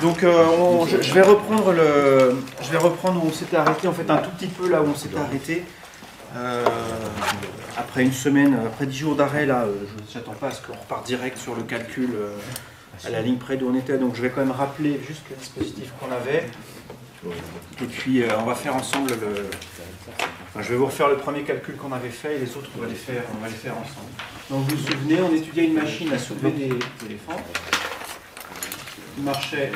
Donc je vais reprendre où on s'était arrêté, en fait un tout petit peu là où on s'était arrêté. Après une semaine, après 10 jours d'arrêt, là, je n'attends pas à ce qu'on repart direct sur le calcul à la ligne près d'où on était. Donc je vais quand même rappeler juste le dispositif qu'on avait. Et puis on va faire ensemble Enfin, je vais vous refaire le premier calcul qu'on avait fait et les autres on va les faire ensemble. Donc vous vous souvenez, on étudiait une machine à soulever des éléphants. Qui marchait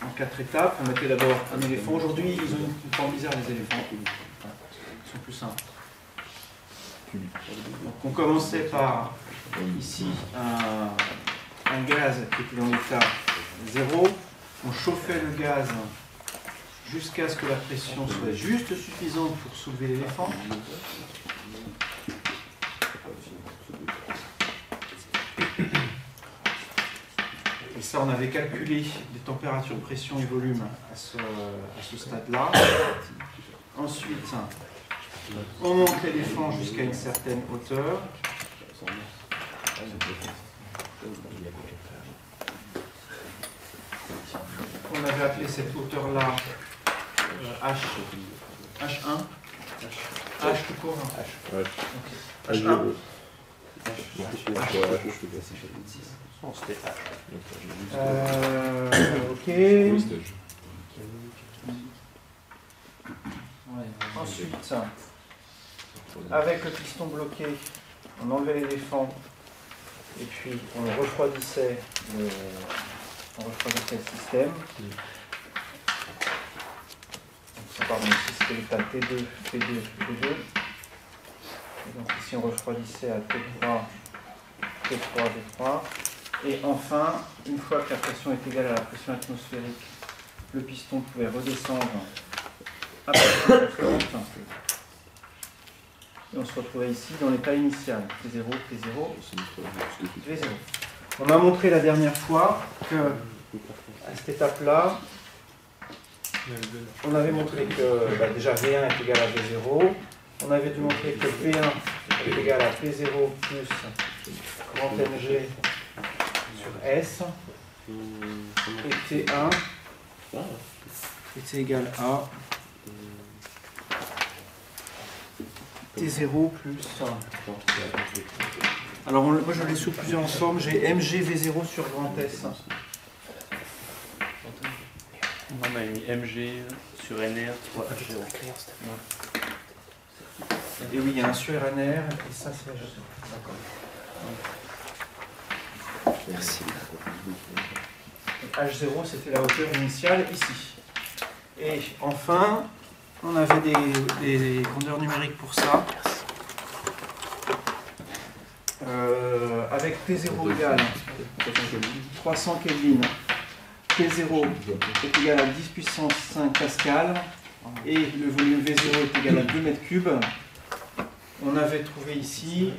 en 4 étapes. On mettait d'abord un éléphant. Aujourd'hui, ils ont une forme bizarre, les éléphants. Ils sont plus simples. Donc, on commençait par, ici, un gaz qui était dans l'état 0. On chauffait le gaz jusqu'à ce que la pression soit juste suffisante pour soulever l'éléphant. Et ça, on avait calculé les températures, pression et volume à ce stade-là. Ensuite, on monte l'éléphant jusqu'à une certaine hauteur. On avait appelé cette hauteur-là H1. H tout court. H1. Ok. Ensuite, avec le piston bloqué, on enlevait l'éléphant et puis on refroidissait le système. Pardon, ici c'était l'état T2, T2, T2. Et donc ici on refroidissait à T3, T3, T3. Et enfin, une fois que la pression est égale à la pression atmosphérique, le piston pouvait redescendre à pression constante. Et on se retrouvait ici dans l'état initial, T0, T0, V0. On a montré la dernière fois que à cette étape-là, on avait montré que déjà V1 est égal à V0. On avait dû montrer que P1 est égal à P0 plus grand Mg sur S. Et T1 était égal à T0 plus... Alors moi je l'ai sous plusieurs formes. J'ai MgV0 sur grand S. On a mis Mg sur NR, 3H0. Et oui, il y a un sur RNR, et ça c'est H0. D'accord. Merci. H0, c'était la hauteur initiale ici. Et enfin, on avait des grandeurs numériques pour ça. Avec T0 égale 300 Kelvin. P0 est égal à 10 puissance 5 pascal et le volume V0 est égal à 2 mètres cubes. On avait trouvé ici,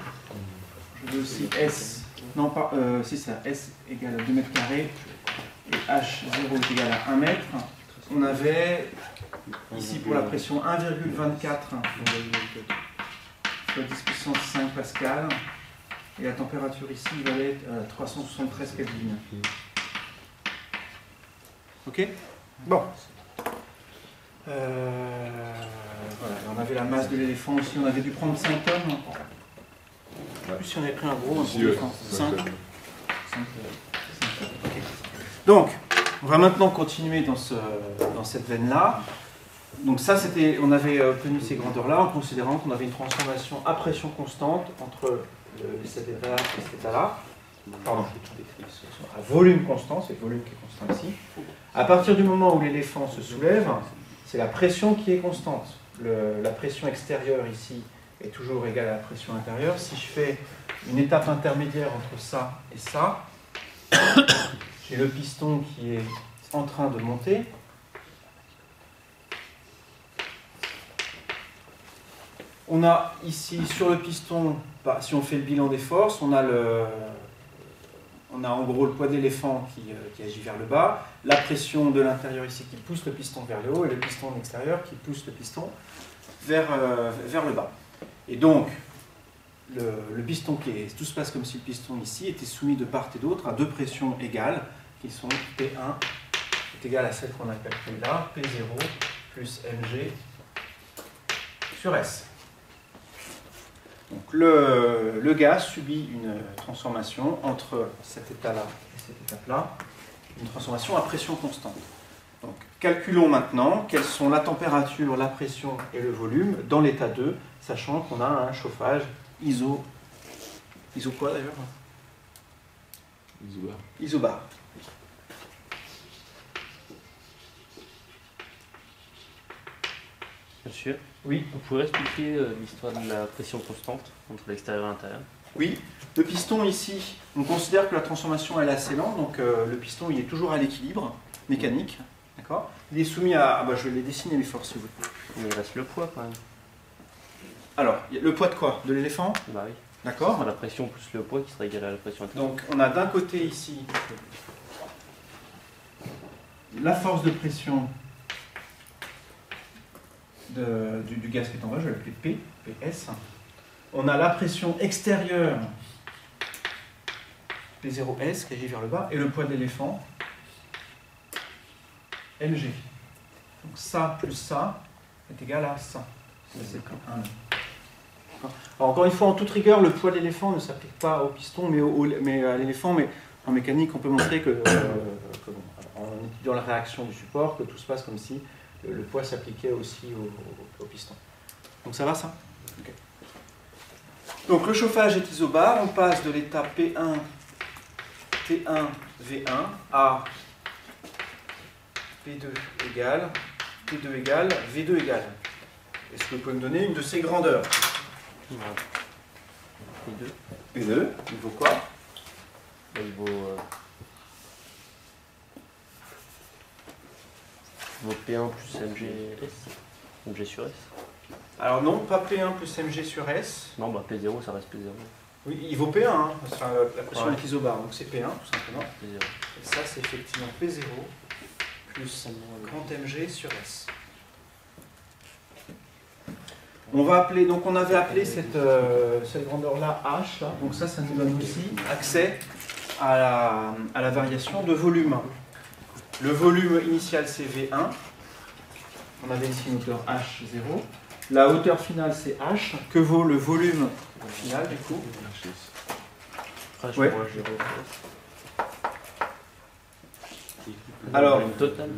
je veux aussi S, non pas, c'est ça, S égale à 2 mètres carrés et H0 est égal à 1 mètre. On avait ici pour la pression 1,24 soit 10 puissance 5 pascal et la température ici valait 373 Kelvin. Ok. Bon. Voilà. On avait la masse de l'éléphant aussi. On avait dû prendre 5 tonnes. En plus, si on avait pris un gros éléphant. 5. Okay. Donc, on va maintenant continuer dans cette veine-là. Donc ça, c'était, on avait obtenu ces grandeurs-là en considérant qu'on avait une transformation à pression constante entre cet état-là et cet état-là. Pardon, à volume constant, c'est le volume qui est constant ici. À partir du moment où l'éléphant se soulève, c'est la pression qui est constante. La pression extérieure ici est toujours égale à la pression intérieure. Si je fais une étape intermédiaire entre ça et ça, j'ai le piston qui est en train de monter. On a ici sur le piston, si on fait le bilan des forces, on a en gros le poids d'éléphant qui agit vers le bas, la pression de l'intérieur ici qui pousse le piston vers le haut et le piston de l'extérieur qui pousse le piston vers le bas. Et donc, le piston tout se passe comme si le piston ici était soumis de part et d'autre à deux pressions égales qui sont P1 est égale à celle qu'on a calculée là, P0 plus Mg sur S. Donc le gaz subit une transformation entre cet état-là et cette étape-là, une transformation à pression constante. Donc calculons maintenant quelles sont la température, la pression et le volume dans l'état 2, sachant qu'on a un chauffage iso quoi d'ailleurs? Isobar. Isobar. Monsieur, Oui. vous pouvez expliquer l'histoire de la pression constante entre l'extérieur et l'intérieur? Oui, le piston ici, on considère que la transformation elle est assez lente, donc le piston il est toujours à l'équilibre mécanique, d'accord? Il est soumis à, je vais les dessiner les forces si vous voulez. Mais il reste le poids quand même. Alors, le poids de quoi? De l'éléphant? Bah oui. D'accord? La pression plus le poids qui serait égal à la pression intérieure. Donc on a d'un côté ici la force de pression du gaz qui est en bas, je vais l'appeler P, PS. On a la pression extérieure, P0S, qui agit vers le bas, et le poids de l'éléphant, Mg. Donc ça plus ça est égal à ça. C'est un. Alors encore une fois, en toute rigueur, le poids de l'éléphant ne s'applique pas au piston, mais à l'éléphant. Mais en mécanique, on peut montrer que, en étudiant la réaction du support, que tout se passe comme si le poids s'appliquait aussi au piston. Donc ça va ça? Okay. Donc le chauffage est isobar, on passe de l'état P1, T1, V1 à P2 égale, P2 égale, V2 égale. Est-ce que vous pouvez me donner une de ces grandeurs? P2. P2, il vaut quoi? Il vaut P1 plus Mg sur S. Alors non, pas P1 plus Mg sur S. Non, bah P0, ça reste P0. Oui, il vaut P1, hein, parce que la pression Ouais. est isobar, donc c'est P1 tout simplement. P0. Et ça, c'est effectivement P0 plus grand Mg sur S. On va appeler, donc on avait appelé cette grandeur-là H, là. Donc ça nous donne aussi accès à la variation de volume. Le volume initial c'est V1, on avait ici une hauteur H0. La hauteur finale c'est H, que vaut le volume final du coup? H Ouais. moins 0. Alors, Le volume total.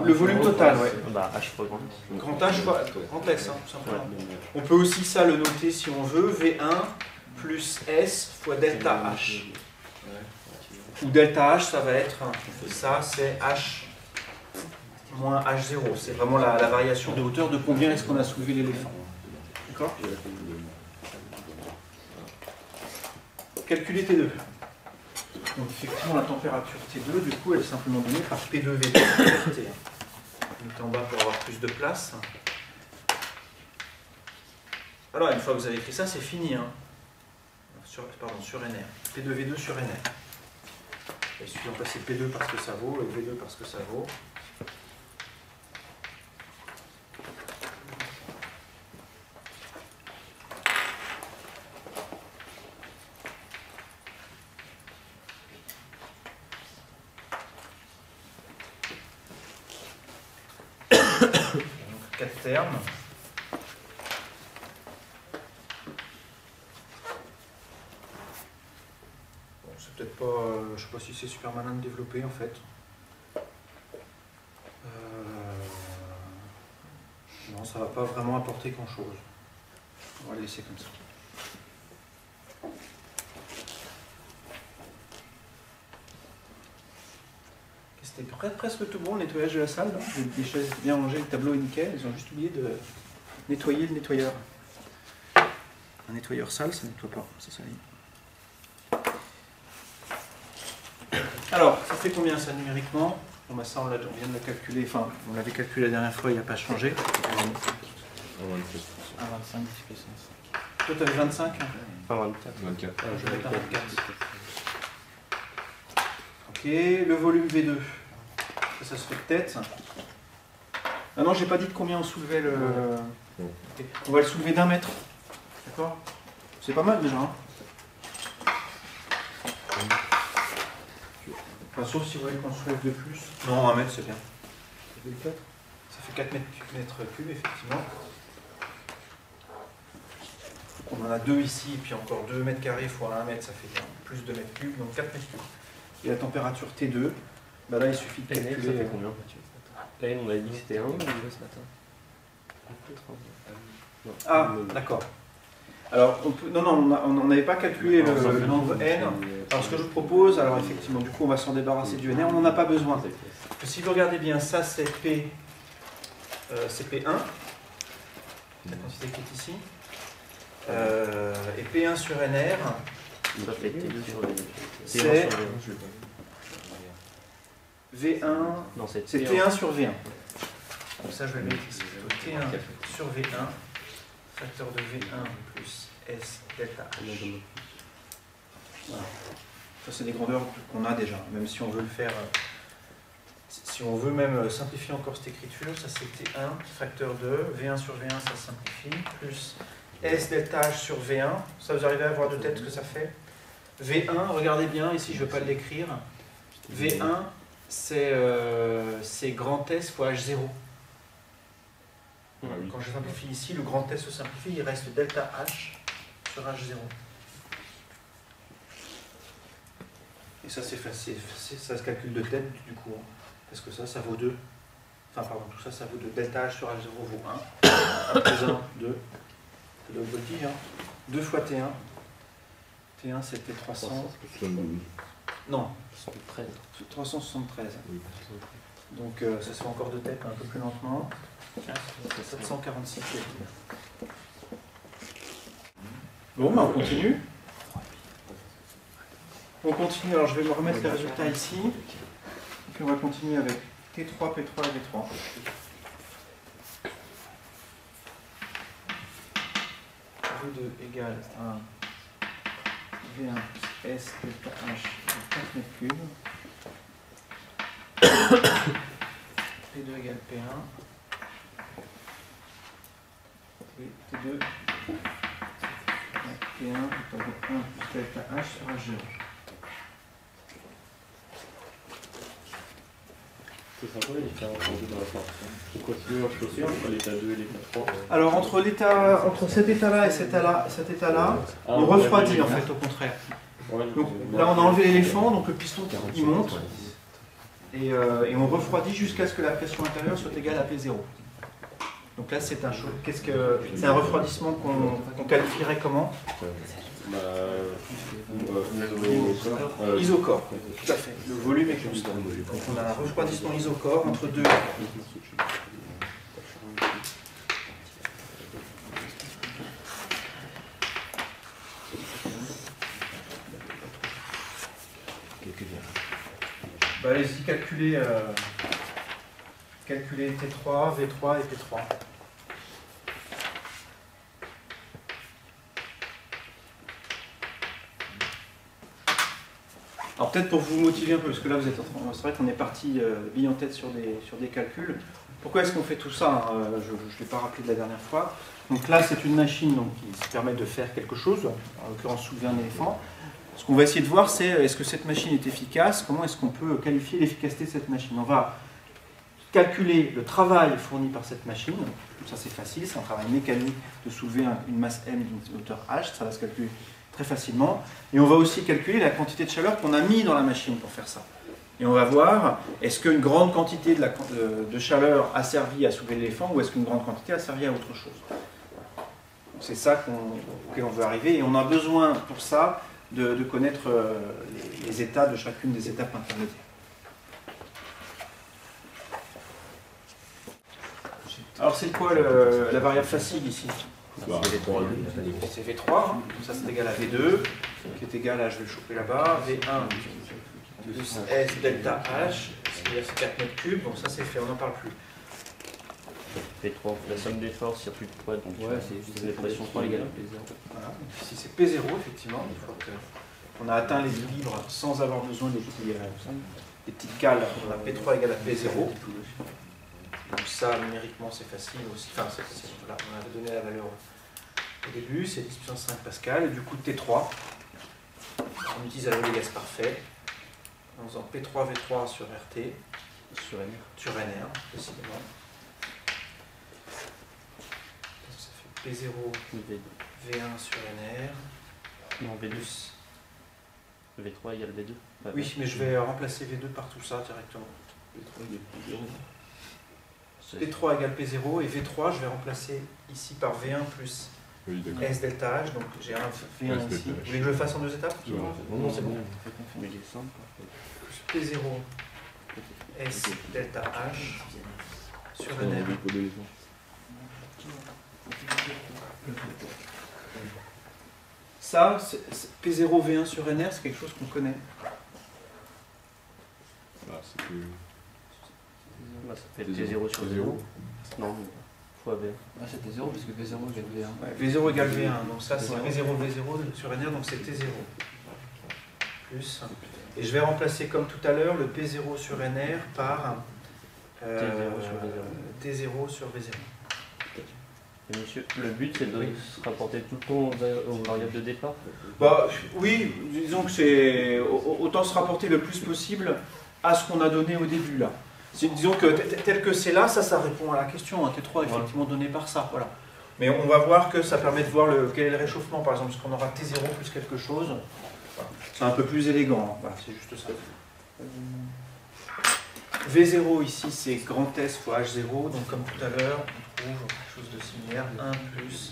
le volume total, ouais. Bah H fois grand S. Grand H fois grand S, hein, tout simplement. On peut aussi ça le noter si on veut, V1 plus S fois delta H. Ou delta H, ça va être, ça c'est H moins H0. C'est vraiment la variation de hauteur de combien est-ce qu'on a soulevé l'éléphant. D'accord? Calculer T2. Donc effectivement la température T2, du coup, elle est simplement donnée par P2V2. On est en bas pour avoir plus de place. Alors une fois que vous avez écrit ça, c'est fini. Hein. Sur NR. P2V2 sur NR. Il suffit d'en passer P2 parce que ça vaut et V2 parce que ça vaut. Donc 4 termes. C'est peut-être pas, je sais pas si c'est super malin de développer en fait. Non, ça va pas vraiment apporter grand chose. On va le laisser comme ça. C'était presque tout bon le nettoyage de la salle. Là. Les chaises étaient bien rangées, le tableau est nickel. Ils ont juste oublié de nettoyer le nettoyeur. Un nettoyeur sale, ça ne nettoie pas, ça salit. Alors, ça fait combien ça numériquement? Bon, bah ça, on vient de le calculer, enfin, on l'avait calculé la dernière fois, il n'y a pas changé. 1,27. 1,25 puissance. Toi, tu avais 25 hein? Enfin 24. 24. Je vais mettre un 24. Ok, le volume V2. Ça se fait de tête. Ah non, j'ai pas dit de combien on soulevait le. Ok. On va le soulever d'1 mètre. D'accord? C'est pas mal déjà. Hein, enfin, sauf si vous voulez qu'on soulève de plus. Non, 1 mètre c'est bien. Ça fait 4 mètres cubes, effectivement. On en a 2 ici, et puis encore 2 mètres carrés fois 1 mètre, ça fait plus de mètres cubes, donc 4 mètres cubes. Et la température T2, bah là il suffit de calculer. Ça fait combien? La N, on a dit que c'était 1 ce matin. Ah, d'accord. Alors, on n'avait pas calculé le nombre n. Alors, ce que je vous propose, alors effectivement, du coup, on va s'en débarrasser du nr, on n'en a pas besoin. Parce que si vous regardez bien, ça c'est P, c'est P1, la quantité qui est ici, et P1 sur nr, Ça fait T2 sur le c'est V1, non, c'est c'est T1 sur V1. Donc ça, je vais le mettre ici, plutôt T1 sur V1, facteur de V1 plus S delta H. Voilà. Ça, c'est des grandeurs qu'on a déjà, même si on veut le faire, si on veut même simplifier encore cette écriture, ça c'est T1, facteur de V1 sur V1, ça simplifie, plus S delta H sur V1, ça vous arrivez à voir de tête ce que ça fait. V1, regardez bien, ici je ne vais pas l'écrire, V1 c'est grand S fois H0. Quand je simplifie ici, le grand S se simplifie, il reste delta H sur H0. Et ça c'est facile, ça se calcule de tête du coup, hein, parce que ça vaut 2. Enfin pardon, tout ça vaut 2. Delta H sur H0 vaut 1. 1 plus 1, 2. C'est le voltige, hein. 2 fois T1. T1 c'était 300. Non, 373. Donc ça se fait encore de tête un peu plus lentement. 746. Bon, bah on continue. On continue, alors je vais me remettre les résultats ici. Et puis on va continuer avec T3, P3 et V3. V2 égale à V1 plus S delta H de 4 mètres cubes. P2 égale P1. Et T2 P1 plus delta H sur H0. C'est sympa la différence dans la forme. Pourquoi tu veux choisir entre l'état 2 et l'état 3? Alors entre cet état-là et cet état-là, on refroidit en fait au contraire. Donc, là on a enlevé l'éléphant, donc le piston il monte et on refroidit jusqu'à ce que la pression intérieure soit égale à P0. Donc là c'est un refroidissement qu'on qualifierait comment? Isocore, tout à fait. Le volume est constant. Donc on a un refroidissement isocore entre deux. Bah, allez-y, calculez T3, V3 et P3. Alors peut-être pour vous motiver un peu, parce que là vous êtes c'est vrai qu'on est parti bille en tête sur des calculs. Pourquoi est-ce qu'on fait tout ça? Je ne l'ai pas rappelé de la dernière fois. Donc là c'est une machine donc, qui se permet de faire quelque chose, en l'occurrence soulever un éléphant. Ce qu'on va essayer de voir c'est est-ce que cette machine est efficace, comment est-ce qu'on peut qualifier l'efficacité de cette machine. On va calculer le travail fourni par cette machine, ça c'est facile, c'est un travail mécanique de soulever une masse M d'une hauteur H, ça va se calculer très facilement. Et on va aussi calculer la quantité de chaleur qu'on a mis dans la machine pour faire ça. Et on va voir, est-ce qu'une grande quantité de chaleur a servi à soulever l'éléphant ou est-ce qu'une grande quantité a servi à autre chose. C'est ça auquel on veut arriver et on a besoin pour ça de connaître les états de chacune des étapes intermédiaires. Alors c'est quoi la variable fatigue ici? C'est V3, hein. Ça c'est égal à V2, qui est égal à, je vais le choper là-bas, V1 plus S delta H, c'est-à-dire c'est 4 mètres cubes, bon ça c'est fait, on n'en parle plus. P3, la somme des forces, il n'y a plus de poids, donc c'est la pression 3 égale à P0. Voilà, ici c'est P0 effectivement, une fois qu'on a atteint l'équilibre sans avoir besoin des petites cales, on a P3 égale à P0. Donc ça, numériquement, c'est facile aussi. Enfin, c'est facile. Voilà, on avait donné la valeur au début, c'est 10 puissance 5 Pascal. Et du coup, T3, on utilise la loi des gaz parfait en faisant P3, V3 sur RT. Sur NR. sur NR, possiblement. Ça fait P0 V1 sur NR. Non, V2. Plus. V3 égale V2. Enfin, Oui, mais je vais remplacer V2 par tout ça directement. P3 égale P0 et V3 je vais remplacer ici par V1 plus S delta H, donc j'ai un V1 ici. Vous voulez que je le fasse en 2 étapes? Non, c'est bon. Mais il est simple. Plus P0 S delta H sur NR. Ça, P0 V1 sur NR, c'est quelque chose qu'on connaît. Bah, ça fait T0 sur 0. Non, fois V1. Ah, c'était 0 parce que V0 égale V1. Ouais, V0 égale V1, donc ça c'est P0 V0 sur NR, donc c'est T0. Plus. Et je vais remplacer comme tout à l'heure le P0 sur NR par T0 sur V0. Et monsieur, le but c'est de se rapporter tout le temps aux variables de départ? Bah, oui, disons que c'est autant se rapporter le plus possible à ce qu'on a donné au début là. Disons que tel que c'est là, ça répond à la question. Un T3 est effectivement donné par ça. Voilà. Mais on va voir que ça permet de voir quel est le réchauffement, par exemple, parce qu'on aura T0 plus quelque chose. Voilà. C'est un peu plus élégant. Voilà, c'est juste ça. V0 ici, c'est grand S fois H0. Donc comme tout à l'heure, on trouve quelque chose de similaire. 1 plus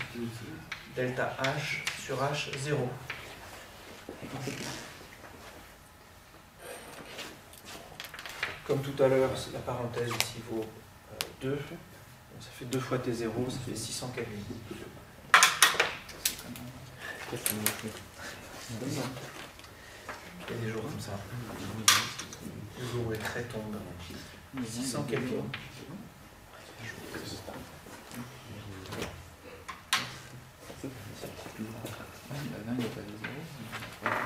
delta H sur H0. Comme tout à l'heure, la parenthèse ici vaut 2. Donc ça fait 2 fois T0, ça fait 600 Kelvin. Il y a des jours comme ça. Le jour où les traits tombent. 600 Kelvin. Là, il n'y a pas V0.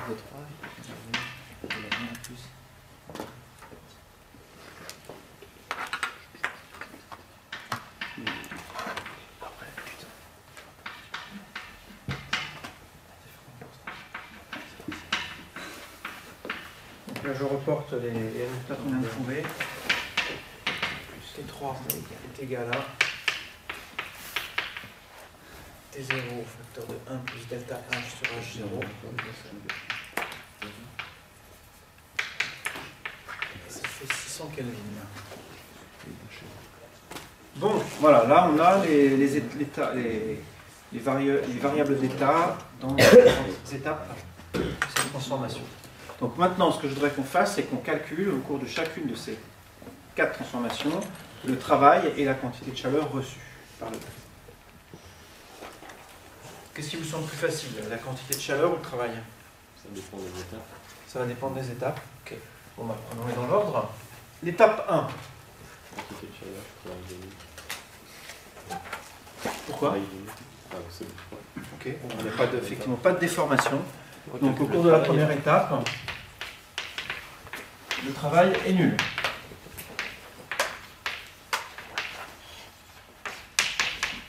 V3, il y a V1 plus. Là, je reporte les résultats qu'on vient de trouver. T3 est égal à T0 facteur de 1 plus delta H sur H0. Et ça fait 600 Kelvin. Bon, voilà, là on a les variables d'état dans les différentes étapes de cette transformation. Donc maintenant, ce que je voudrais qu'on fasse, c'est qu'on calcule au cours de chacune de ces 4 transformations le travail et la quantité de chaleur reçue par le graphe. Qu'est-ce qui vous semble plus facile, la quantité de chaleur ou le travail? Ça dépend des étapes. Ça va dépendre des étapes. Ok. Bon, bah, prenons-les dans l'ordre. L'étape 1. Quantité de chaleur, travail de Pourquoi? c'est bon. Ok. Il n'y a effectivement pas de déformation. Donc au cours de la première étape, le travail est nul.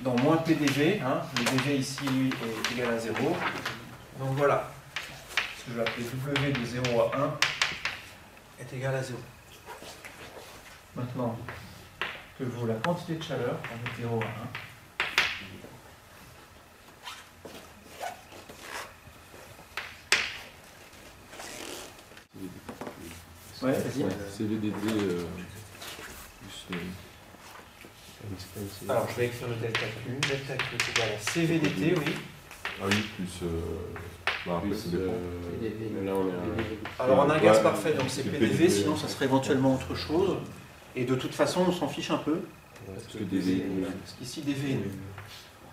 Donc moins PdV, hein, le dV ici est égal à 0. Donc voilà, ce que je vais appeler W de 0 à 1 est égal à 0. Maintenant, que vaut la quantité de chaleur avec 0 à 1? Ouais, vas-y. CVDD plus. Alors je vais écrire le delta Q. Delta Q est égal à CVDT, oui. Ah oui, plus. Bah, après, ça dépend. Mais là, on est Alors en un gaz Ouais, parfait, donc c'est PDV, sinon ça serait éventuellement autre chose. Et de toute façon, on s'en fiche un peu. Parce que DV. Parce qu'ici, DV est nul.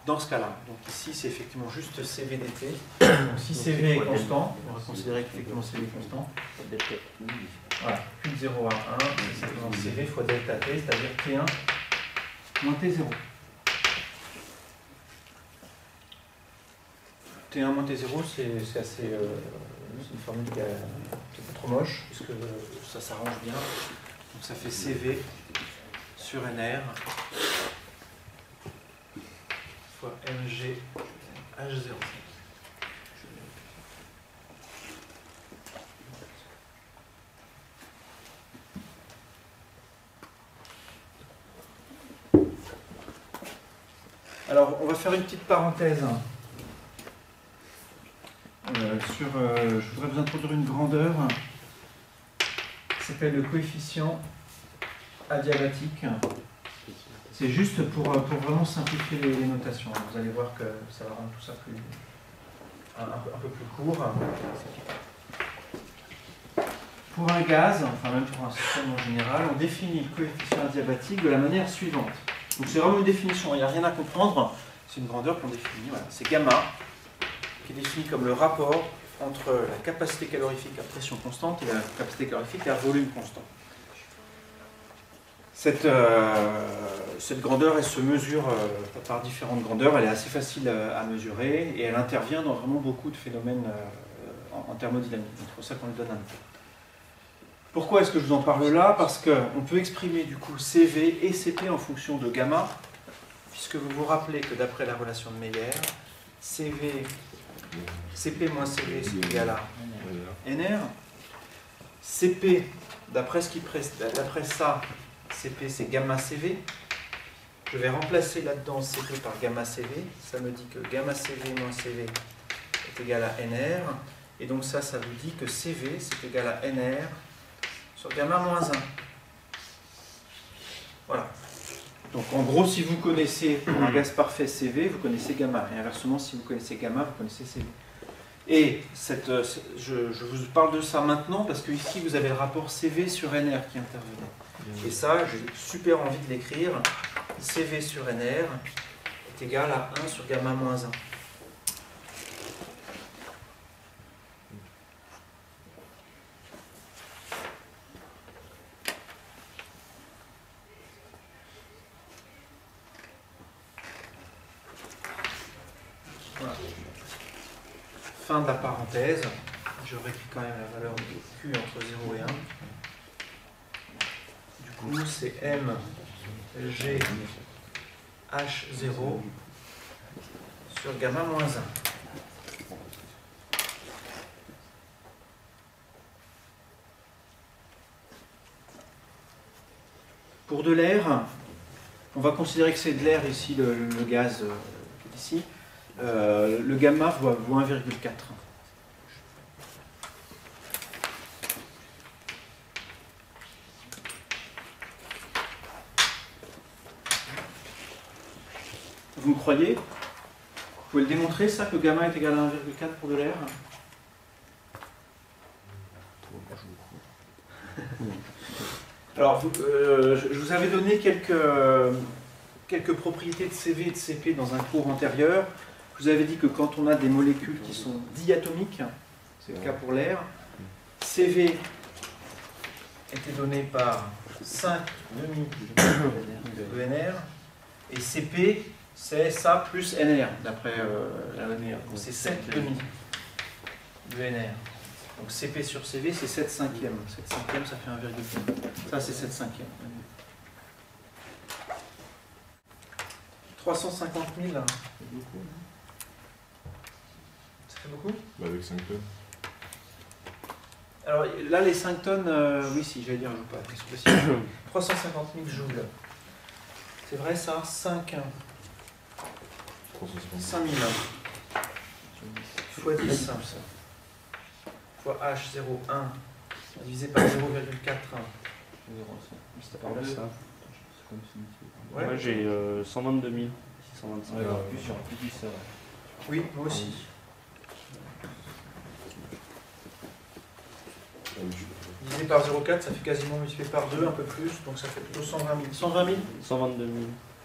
Dans ce cas-là. Donc ici, c'est effectivement juste CVDT. Donc si CV est constant, on va considérer qu'effectivement CV est constant. Voilà, Q de 0 à 1, c'est simplement CV fois delta T, c'est-à-dire T1 moins T0. T1 moins T0, c'est assez. C'est une formule qui est peut-être trop moche, puisque ça s'arrange bien. Donc ça fait CV sur NR fois MG H0. Alors, on va faire une petite parenthèse. Je voudrais vous introduire une grandeur qui s'appelle le coefficient adiabatique. C'est juste pour vraiment simplifier les notations. Vous allez voir que ça va rendre tout ça un peu plus court. Pour un gaz, enfin même pour un système en général, on définit le coefficient adiabatique de la manière suivante. Donc c'est vraiment une définition, il n'y a rien à comprendre. C'est une grandeur qu'on définit. Voilà. C'est gamma, qui est défini comme le rapport entre la capacité calorifique à pression constante et la capacité calorifique à volume constant. Cette grandeur, elle se mesure par différentes grandeurs, elle est assez facile à mesurer et elle intervient dans vraiment beaucoup de phénomènes en thermodynamique. C'est pour ça qu'on lui donne un nom. Pourquoi est-ce que je vous en parle là? Parce qu'on peut exprimer du coup CV et CP en fonction de gamma, puisque vous vous rappelez que d'après la relation de Meyer, CP moins CV c'est égal à NR. CP, d'après ça, CP c'est gamma CV. Je vais remplacer là-dedans CP par gamma CV. Ça me dit que gamma CV moins CV est égal à NR. Et donc ça vous dit que CV c'est égal à NR sur gamma moins 1. Voilà. Donc en gros, si vous connaissez pour un gaz parfait CV, vous connaissez gamma. Et inversement, si vous connaissez gamma, vous connaissez CV. Et je vous parle de ça maintenant parce que ici vous avez le rapport CV sur NR qui intervenait. Et ça, j'ai super envie de l'écrire. CV sur NR est égal à 1 sur gamma moins 1. Voilà. Fin de la parenthèse. Je réécris quand même la valeur de Q entre 0 et 1. Du coup, c'est M G H0 sur gamma moins 1. Pour de l'air, on va considérer que c'est de l'air ici, le gaz ici. Le gamma vaut 1,4. Vous me croyez? Vous pouvez le démontrer, ça, que gamma est égal à 1,4 pour de l'air? Alors, je vous avais donné quelques propriétés de CV et de CP dans un cours antérieur. Je vous avais dit que quand on a des molécules qui sont diatomiques, c'est le cas pour l'air, CV était donné par 5 demi de NR, et CP, c'est ça plus NR, d'après la NR. Donc c'est 7 demi de NR. Donc CP sur CV, c'est 7 cinquièmes. 7 cinquièmes, ça fait 1,5. Ça, c'est 7 cinquièmes. 350 000, là. C'est beaucoup, non? Ça fait beaucoup? Avec 5 tonnes. Alors là, les 5 tonnes, oui, si, j'allais dire, je ne sais pas. 350 000 joules. C'est vrai, ça? 5 000. Il faut être plus simple, ça. Fois H01 divisé par 0,41. C'était par là, ça. Ouais. Moi, j'ai 122 625. Ouais, plus du ça. Oui, moi aussi. Divisé par 0,4, ça fait quasiment multiplié par 2, un peu plus, donc ça fait plutôt 120 000. 120 000 122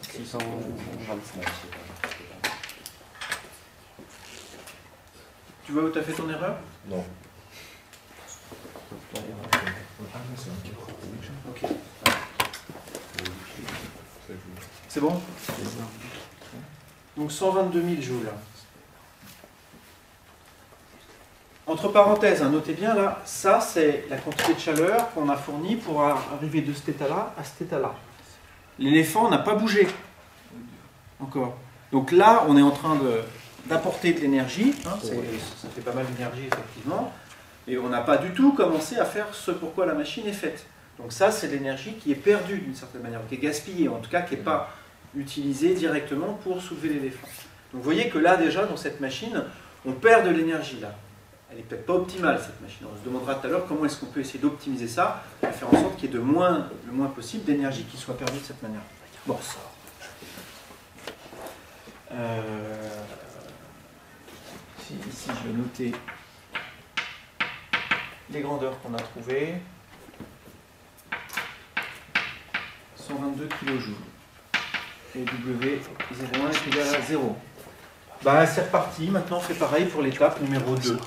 625. Tu vois où tu as fait ton erreur? Non. Ok. C'est bon? Donc 122 000 joules. Entre parenthèses, hein, notez bien là, ça c'est la quantité de chaleur qu'on a fournie pour arriver de cet état-là à cet état-là. L'éléphant n'a pas bougé encore. Donc là, on est en train d'apporter de l'énergie, hein, ça fait pas mal d'énergie effectivement, et on n'a pas du tout commencé à faire ce pourquoi la machine est faite. Donc ça, c'est l'énergie qui est perdue d'une certaine manière, qui est gaspillée, en tout cas qui n'est pas utiliser directement pour soulever l'éléphant. Donc vous voyez que là déjà, dans cette machine, on perd de l'énergie là. Elle n'est peut-être pas optimale cette machine. On se demandera tout à l'heure comment est-ce qu'on peut essayer d'optimiser ça et faire en sorte qu'il y ait le moins possible d'énergie qui soit perdue de cette manière. Bon, ça. Ici, je vais noter les grandeurs qu'on a trouvées. 122 kJ. Et W01 est égal à 0. Bah, c'est reparti. Maintenant, on fait pareil pour l'étape numéro 2.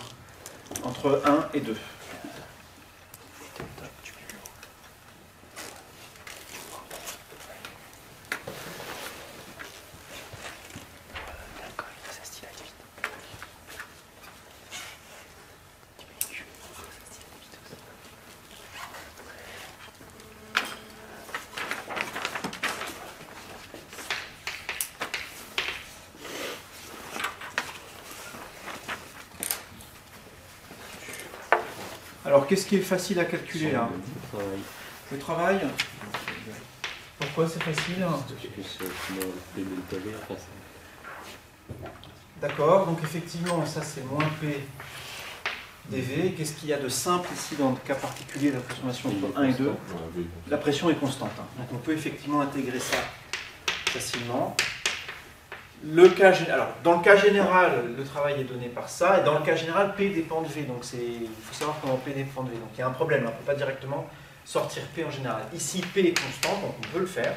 Entre 1 et 2. Alors, qu'est-ce qui est facile à calculer là? Le travail. Pourquoi c'est facile? D'accord, donc effectivement, ça c'est moins P dV. Qu'est-ce qu'il y a de simple ici dans le cas particulier de la transformation entre 1 et 2? La pression est constante. Donc on peut effectivement intégrer ça facilement. Alors, dans le cas général, le travail est donné par ça, et dans le cas général, P dépend de V. Donc il faut savoir comment P dépend de V. Donc il y a un problème, on ne peut pas directement sortir P en général. Ici, P est constante, donc on peut le faire.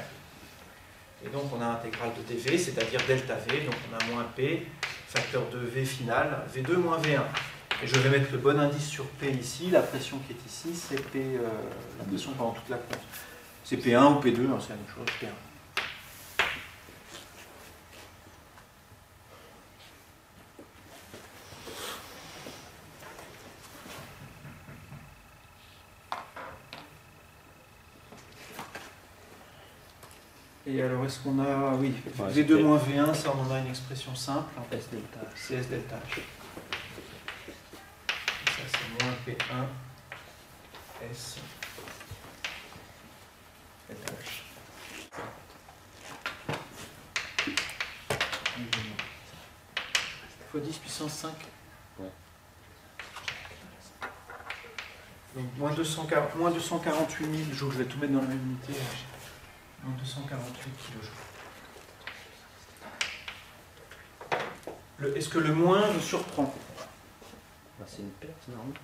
Et donc on a l'intégrale de dV, c'est-à-dire delta V, donc on a moins P, facteur de V final, V2 moins V1. Et je vais mettre le bon indice sur P ici, la pression qui est ici, c'est P, la pression pendant toute la course. C'est P1 ou P2, hein, c'est la même chose, P1. Et alors, est-ce qu'on a... Oui, V2 moins V1, ça on en a une expression simple. S delta. C'est S delta H. Ça c'est moins P1 S delta H. Fois 10 puissance 5. Ouais. Donc moins 248 000 joules, je vais tout mettre dans la même unité. Moins 248 kJ. Est-ce que le moins vous surprend? C'est une perte, non?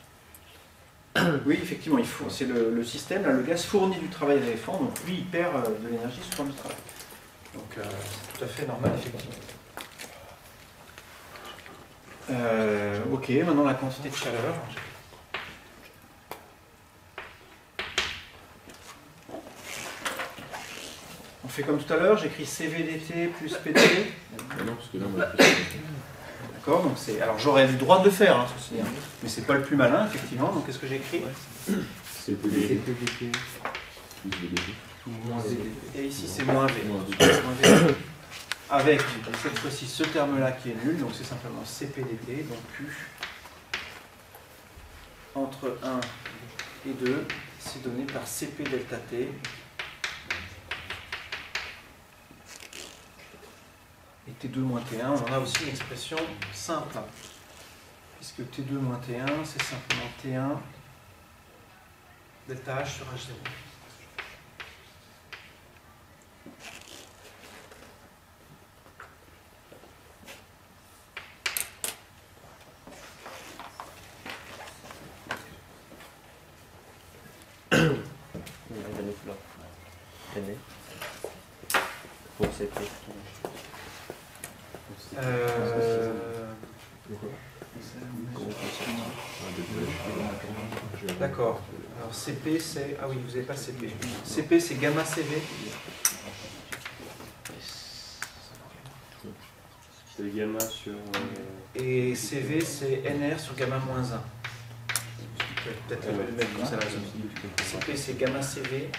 Oui, effectivement, c'est le système, là, le gaz fournit du travail à l'éléphant, donc lui il perd de l'énergie sous forme de travail. Donc c'est tout à fait normal, effectivement. Ok, maintenant la quantité de chaleur. On fait comme tout à l'heure, j'écris CVDT plus PT. Non, parce que là, on va D'accord, donc c'est. Alors j'aurais le droit de le faire, hein, ceci, hein, mais c'est pas le plus malin, effectivement. Donc qu'est-ce que j'écris? CPDT. Et ici c'est moins V. Avec cette fois-ci ce terme-là qui est nul, donc c'est simplement CPDT, donc Q entre 1 et 2, c'est donné par CP delta T. Et T2 moins T1, on en a aussi une expression simple, puisque T2 moins T1, c'est simplement T1 delta H sur H0. Pour CP. D'accord. Alors CP c'est... Ah oui, vous n'avez pas CP. CP c'est gamma CV. C'est gamma sur... Et CV c'est NR sur gamma moins 1. Peut-être le mettre comme ça. CP c'est gamma CV.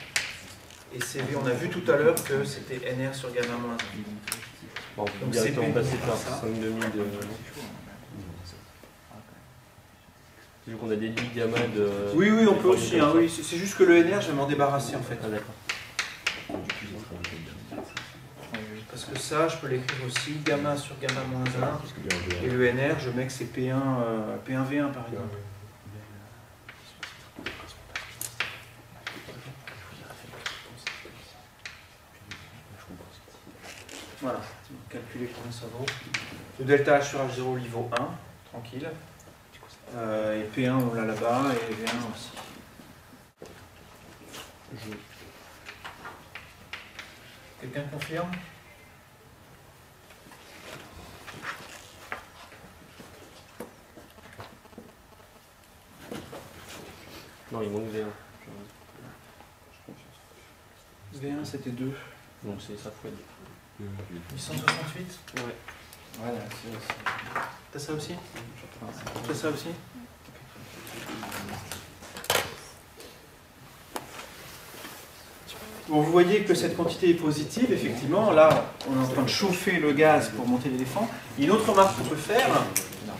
Et CV, on a vu tout à l'heure que c'était NR sur gamma moins 1. Bon, on peut directement passer par 5,5 de... Vu qu'on a déduit gamma de... Oui, oui, on peut aussi. Hein, oui. C'est juste que le NR, je vais m'en débarrasser en fait. Ah d'accord. ça, je peux l'écrire aussi, gamma sur gamma moins 1. Et le NR, je mets que c'est P1, P1V1 par exemple. Voilà, calculer combien ça vaut. Le delta H sur H0 il vaut 1, tranquille. Et P1 on l'a là-bas et V1 aussi. Quelqu'un confirme? Non, il manque V1. V1 c'était 2. Donc c'est ça fois 2. 868? Ouais. Voilà, c'est ça. T'as ça aussi? T'as ça aussi? Bon, vous voyez que cette quantité est positive, effectivement. Là, on est en train de chauffer le gaz pour monter l'éléphant. Une autre remarque qu'on peut faire,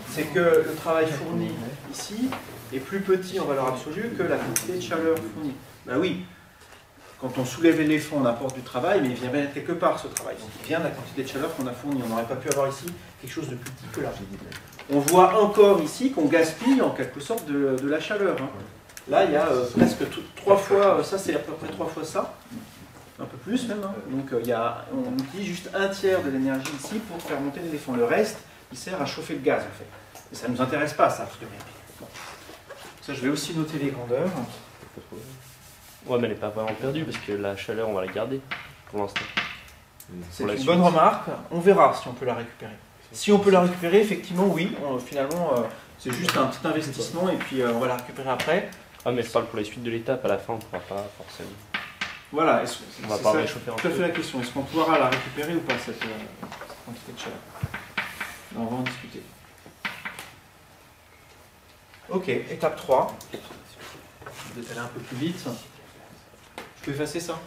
c'est que le travail fourni ici est plus petit en valeur absolue que la quantité de chaleur fournie. Ben oui, quand on soulève l'éléphant, on apporte du travail, mais il vient bien être quelque part ce travail. Donc il vient de la quantité de chaleur qu'on a fournie. On n'aurait pas pu avoir ici quelque chose de plus petit que là. On voit encore ici qu'on gaspille en quelque sorte de la chaleur. Hein. Là, il y a presque 3 fois, ça c'est à peu près 3 fois ça, un peu plus même. Hein. Donc on utilise juste un tiers de l'énergie ici pour faire monter l'éléphant. Le reste, il sert à chauffer le gaz en fait. Et ça ne nous intéresse pas ça. Bon. Ça, je vais aussi noter les grandeurs. Ouais, mais elle n'est pas vraiment perdue parce que la chaleur, on va la garder pour l'instant. C'est une bonne remarque. On verra si on peut la récupérer. Si on peut la récupérer, effectivement, oui. Finalement, c'est juste un petit investissement et puis on va la récupérer après. Ah, mais je parle pour les suites de l'étape. À la fin, on ne pourra pas forcément. Voilà. On va pas réchauffer un peu. Tout à fait la question. Est-ce qu'on pourra la récupérer ou pas cette quantité de chaleur? On va en discuter. Ok, étape 3. Je vais aller un peu plus vite. Je peux effacer ça?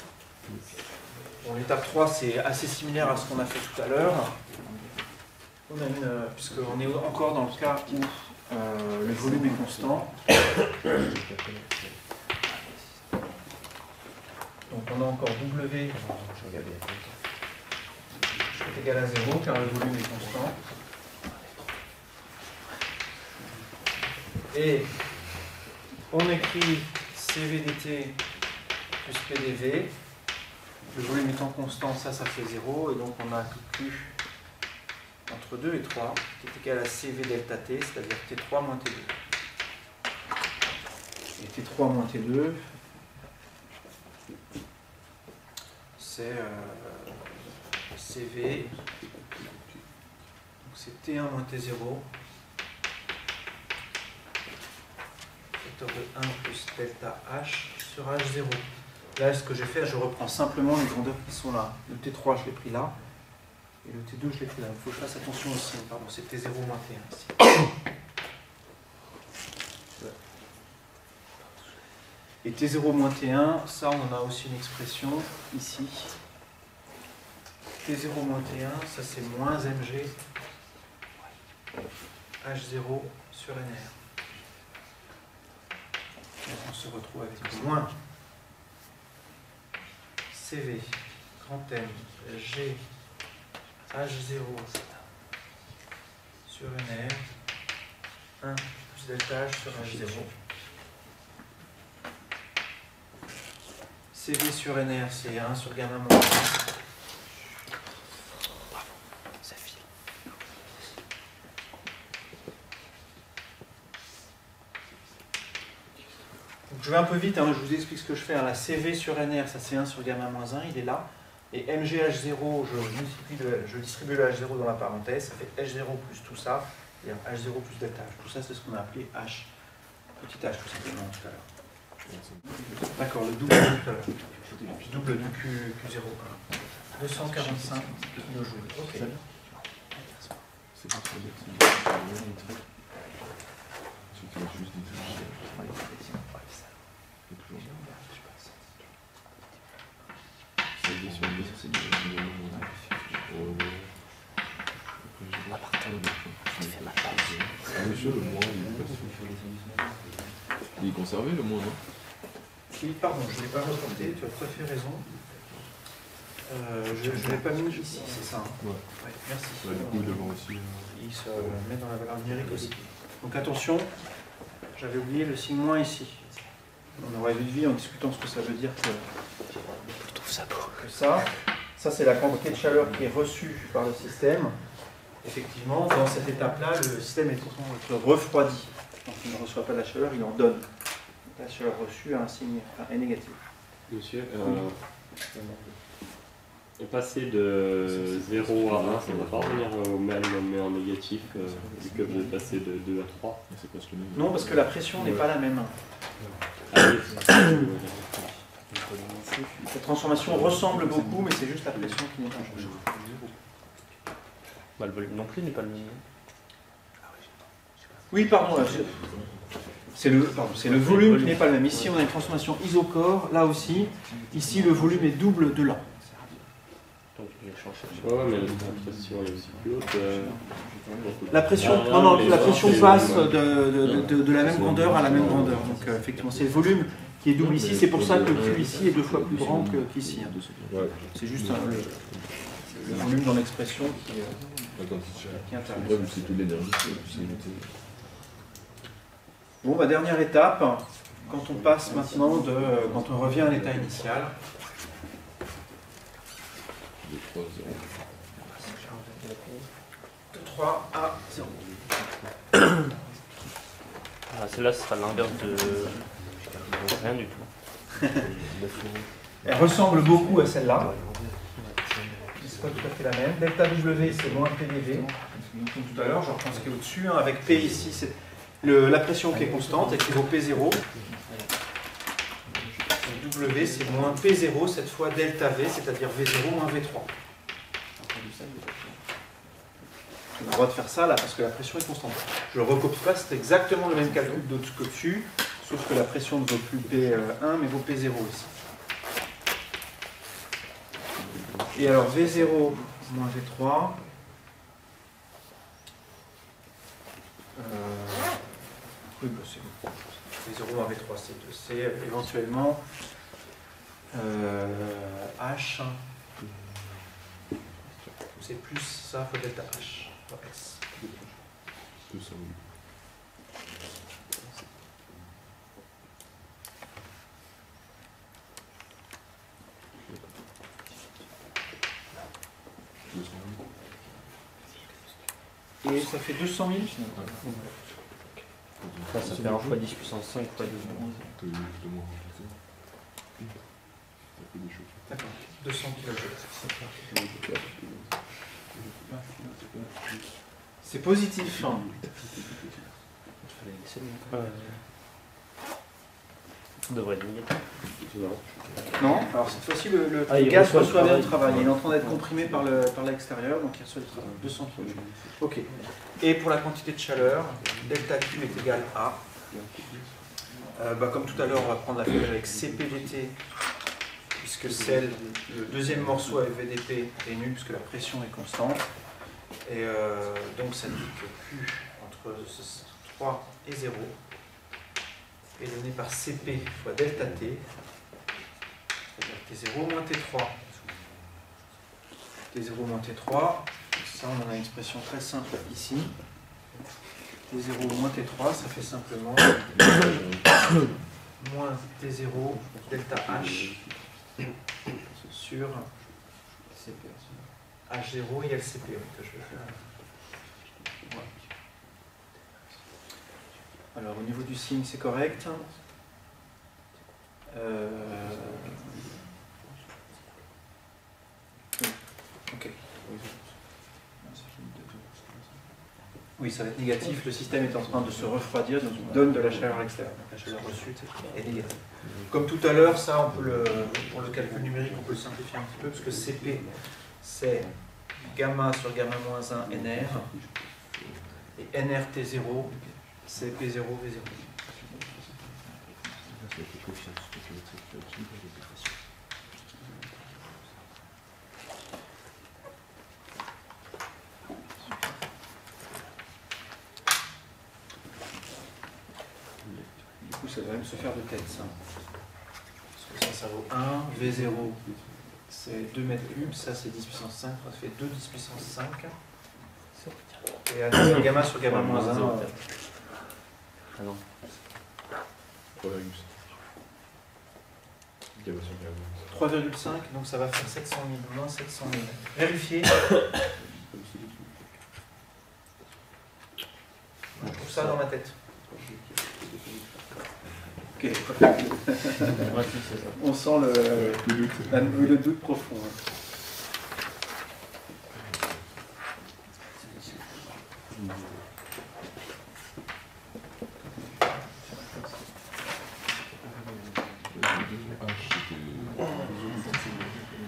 Bon, l'étape 3, c'est assez similaire à ce qu'on a fait tout à l'heure. On a puisqu'on est encore dans le cas où le volume est constant. Donc on a encore W est égal à 0 car le volume est constant. Et on écrit CVDT plus PDV. Le volume étant constant, ça fait 0. Et donc on a plus entre 2 et 3, qui est égal à CV delta T, c'est-à-dire T3 moins T2. Et T3 moins T2, c'est CV, donc c'est T1 moins T0, facteur de 1 plus delta H sur H0. Là, ce que j'ai fait, je reprends simplement les grandeurs qui sont là. Le T3, je l'ai pris là. Et le T2, je l'ai pris là. Il faut que je fasse attention aussi. Pardon, c'est T0 moins T1 ici. Et T0 moins T1, ça, on en a aussi une expression ici. T0 moins T1, ça c'est moins mg H0 sur NR. Donc on se retrouve avec moins CV, grand M, G, H0 sur NR, 1 plus delta H sur H0. CV sur NR, c'est 1 sur gamma moins 1. Donc je vais un peu vite, hein, je vous explique ce que je fais. La CV sur NR, ça c'est 1 sur gamma moins 1, il est là. Et MGH0, je distribue le H0 dans la parenthèse, ça fait H0 plus tout ça, c'est-à-dire H0 plus delta H. Tout ça, c'est ce qu'on a appelé H, petit h tout simplement tout à l'heure. D'accord, le double tout à l'heure. Double du Q0. 245 kJ. Ok. C'est pas trop il est conservé le moins, non? Oui, pardon, je ne l'ai pas reporté, tu as tout à fait raison. Je ne l'ai pas mis ici, c'est ça. Hein. Ouais. Ouais, merci. Là, du coup, devant aussi. Il se met dans la valeur numérique aussi. Donc attention, j'avais oublié le signe moins ici. On aurait vu de vie en discutant ce que ça veut dire que, Je trouve ça beau. que ça c'est la quantité de chaleur qui est reçue par le système. Effectivement, dans cette étape-là, le système est refroidi. Donc il ne reçoit pas de la chaleur, il en donne. La chaleur reçue a un signe est négatif. Monsieur, passer de 0 à 1, ça ne va pas revenir au même, mais en négatif, vu que vous êtes passé de 2 à 3. C'est presque le même. Non, parce que la pression n'est pas la même. Ah oui, Cette transformation ressemble beaucoup, mais c'est juste la pression qui n'est pas changée. Bah, le volume non plus n'est pas le même. Oui, pardon, là, c'est le volume qui n'est pas le même. Ici, on a une transformation isocore, là aussi. Ici, le volume est double de là. Donc il a changé. ouais, mais la pression est aussi plus haute. La pression, la pression passe de la même grandeur à la même grandeur. Donc, effectivement, c'est le volume qui est double ici. C'est pour ça que le Q ici est 2 fois plus grand qu'ici. Hein. Ouais. C'est juste le volume dans l'expression qui intéresse. Ouais, c'est toute l'énergie. Bon, bah, dernière étape, quand on passe maintenant quand on revient à l'état initial. De 3 à 0. Ah, celle-là, ce sera l'inverse de rien du tout. Elle ressemble beaucoup à celle-là. C'est pas tout à fait la même. Delta W, c'est moins PdV. Comme tout à l'heure, je reprends ce qui est au-dessus. Hein, avec P ici, c'est la pression qui est constante, équivaut P0. W, c'est moins P0, cette fois delta V, c'est-à-dire V0 moins V3. J'ai le droit de faire ça là parce que la pression est constante. Je ne recopie pas, c'est exactement le même calcul qu'au-dessus, sauf que la pression ne vaut plus P1 mais vaut P0 ici. Et alors V0 moins V3. Oui, bah c'est bon. V0 moins V3, c'est éventuellement H. C'est plus ça, faut delta H. S. Et ça fait 200 000 Ça fait 1 fois 10 puissance 5 fois 12. D'accord, 200 kJ. C'est positif. Hein. Ça devrait être négatif. Non, alors cette fois-ci le il gaz reçoit reçoit le bien le travail. travail. Il est en train d'être comprimé par l'extérieur, donc il reçoit le travail. 200 kJ. Ok. Et pour la quantité de chaleur, delta Q est égal à. Comme tout à l'heure, on va prendre la feuille avec CPDT, puisque le deuxième morceau avec VDP est nul, puisque la pression est constante. Et donc ça dit que Q entre 3 et 0 est donné par CP fois delta T, c'est-à-dire T0 moins T3. T0 moins T3, ça on a une expression très simple ici. T0 moins T3, ça fait simplement moins T0 delta H sur H0 et LCP que je vais faire. Voilà. Alors au niveau du signe c'est correct. Ok. Oui, ça va être négatif. Le système est en train de se refroidir, donc il donne de la chaleur à l'extérieur. Donc la chaleur reçue est négative. Comme tout à l'heure, ça, pour le calcul numérique, on peut le simplifier un petit peu, parce que CP, c'est gamma sur gamma moins 1 NR, et NRT0, c'est P0 V0. Du coup, ça va même se faire de tête, ça. Parce que ça vaut 1, V0 c'est 2 mètres cubes, ça c'est 10 puissance 5, ça fait 2 10 puissance 5. Et à gamma sur gamma moins 1. Ah non. 3,5, donc ça va faire 700 000, moins 700 000. Vérifiez. Je trouve ça dans ma tête. Ok. Ouais, c'est ça. On sent le doute profond.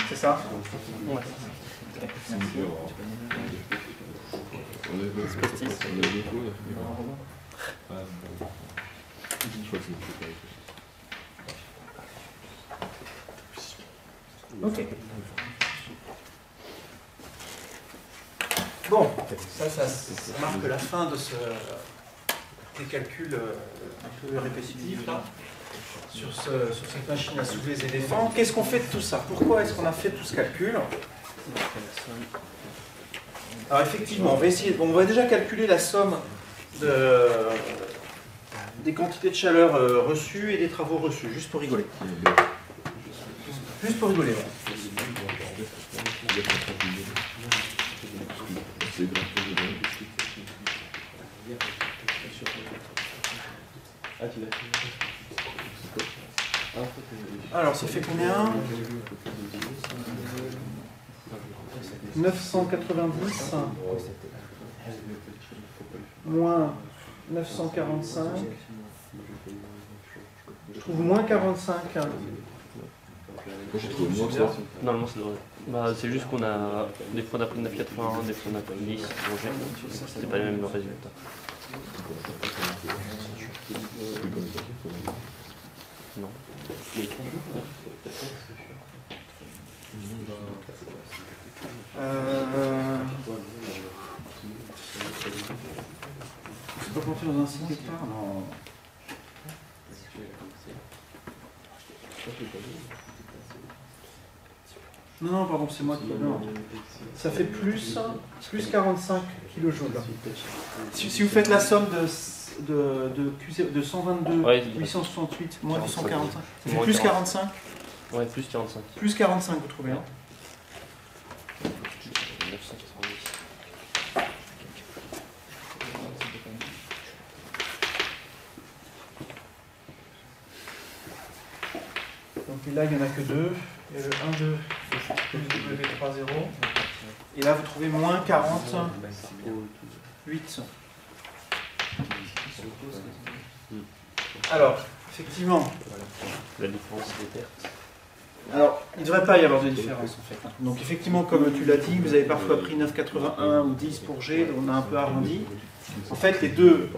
C'est ça? Ouais. Ok. Bon, ça marque la fin de des calculs un peu répétitifs là, sur cette machine à soulever les éléphants. Qu'est-ce qu'on fait de tout ça? Pourquoi est-ce qu'on a fait tout ce calcul? Alors effectivement, on va déjà calculer la somme des quantités de chaleur reçues et des travaux reçus, juste pour rigoler. Juste pour rigoler, voilà. Alors, ça fait combien? 990 moins 945. Je trouve moins 45. J'ai trouvé moins 3. Normalement, c'est drôle. Bah, c'est juste qu'on a des fois on a pris 9,81, des fois on a pris 10. C'était pas les mêmes résultats. Non. C'est pas compté dans un 5 hectares? Non. Non, pardon, c'est moi qui... Non. Ça fait plus 45 kJ. Si vous faites la somme de 122, Ouais, 868, moins 845, ça fait Moins plus 40. 45? Ouais, plus 45. Plus 45, vous trouvez, hein? 990. Donc là, il n'y en a que deux. Il y a le 1, 2, plus W3, 0. Et là, vous trouvez moins 48. Alors, effectivement, La différence des pertes. alors, il ne devrait pas y avoir de différence en fait. Donc effectivement, comme tu l'as dit, vous avez parfois pris 9,81 ou 10 pour G, on a un peu arrondi. En fait, les deux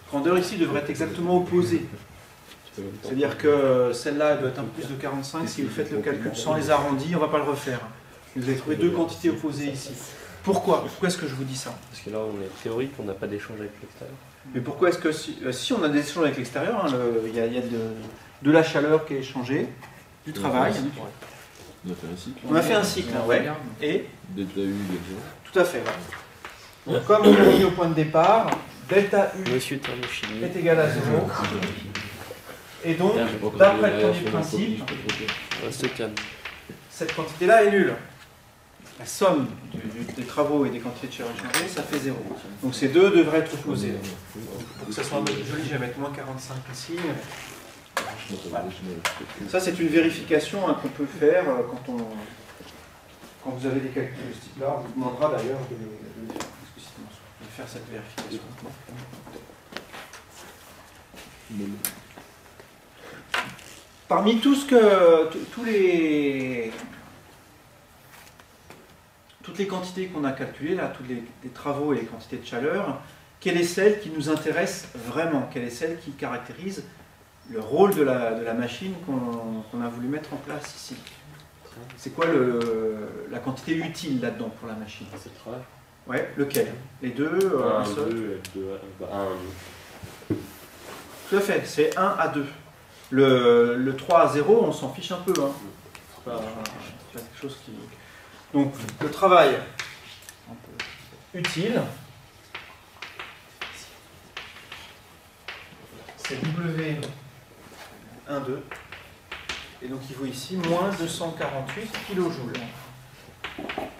grandeurs ici devraient être exactement opposées. C'est-à-dire que celle-là elle doit être un peu plus de 45. Si vous faites le calcul sans les arrondis, on ne va pas le refaire. Vous avez trouvé deux quantités opposées ici. Pourquoi est-ce que je vous dis ça? Parce que là, on est théorique, on n'a pas d'échange avec l'extérieur. Mais pourquoi est-ce que si on a des échanges avec l'extérieur, hein, il y a de la chaleur qui est échangée, du travail. On a fait un cycle. On a fait un cycle, hein, ouais. Et Delta U, delta. tout à fait. Ouais. Donc comme on l'a mis au point de départ, delta U Monsieur Thermochimie. est égal à 0. Et donc, d'après le premier principe, Reste calme. cette quantité-là est nulle. La somme des travaux et des quantités de chaleur échangées, ça fait 0. Donc ces deux devraient être opposés. Pour que ça soit un peu plus joli, je vais mettre moins 45 ici. Voilà. Ça, c'est une vérification hein, qu'on peut faire quand vous avez des calculs de ce type-là. On vous demandera d'ailleurs de faire cette vérification. Parmi toutes les quantités qu'on a calculées, là, tous les travaux et les quantités de chaleur, quelle est celle qui nous intéresse vraiment? Quelle est celle qui caractérise le rôle de la machine qu'on a voulu mettre en place ici? C'est quoi la quantité utile là-dedans pour la machine? Ouais, lequel? Les deux, un seul? Tout à fait, c'est 1 à 2. Le 3 à 0, on s'en fiche un peu. Hein. pas quelque chose qui... Donc, le travail utile, c'est W12. Et donc, il vaut ici moins 248 kJ.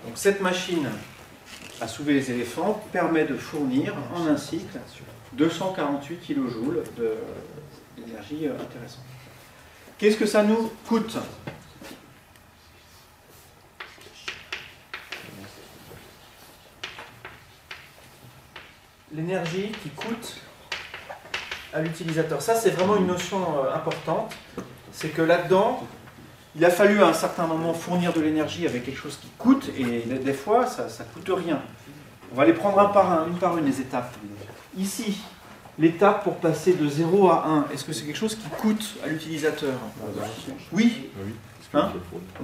Donc, cette machine à soulever les éléphants permet de fournir en un cycle 248 kJ d'énergie intéressante. Qu'est-ce que ça nous coûte ? L'énergie qui coûte à l'utilisateur. Ça, c'est vraiment une notion importante. C'est que là-dedans, il a fallu à un certain moment fournir de l'énergie avec quelque chose qui coûte, et des fois, ça ne coûte rien. On va les prendre une par une, les étapes. Ici, l'étape pour passer de 0 à 1, est-ce que c'est quelque chose qui coûte à l'utilisateur ? Oui. Hein ?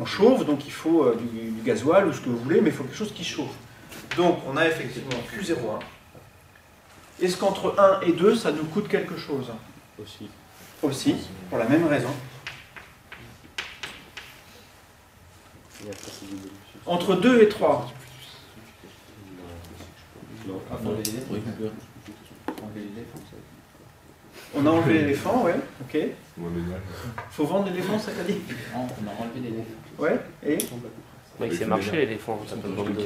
On chauffe, donc il faut du gasoil ou ce que vous voulez, mais il faut quelque chose qui chauffe. Donc, on a effectivement Q01. Est-ce qu'entre 1 et 2, ça nous coûte quelque chose ? Aussi, pour la même raison. Entre 2 et 3. On a enlevé l'éléphant, ouais, ok. Faut vendre l'éléphant, ça t'a dit ? On a enlevé l'éléphant. Ouais, et Ouais, il s'est marché l'éléphant, ça peut vendre de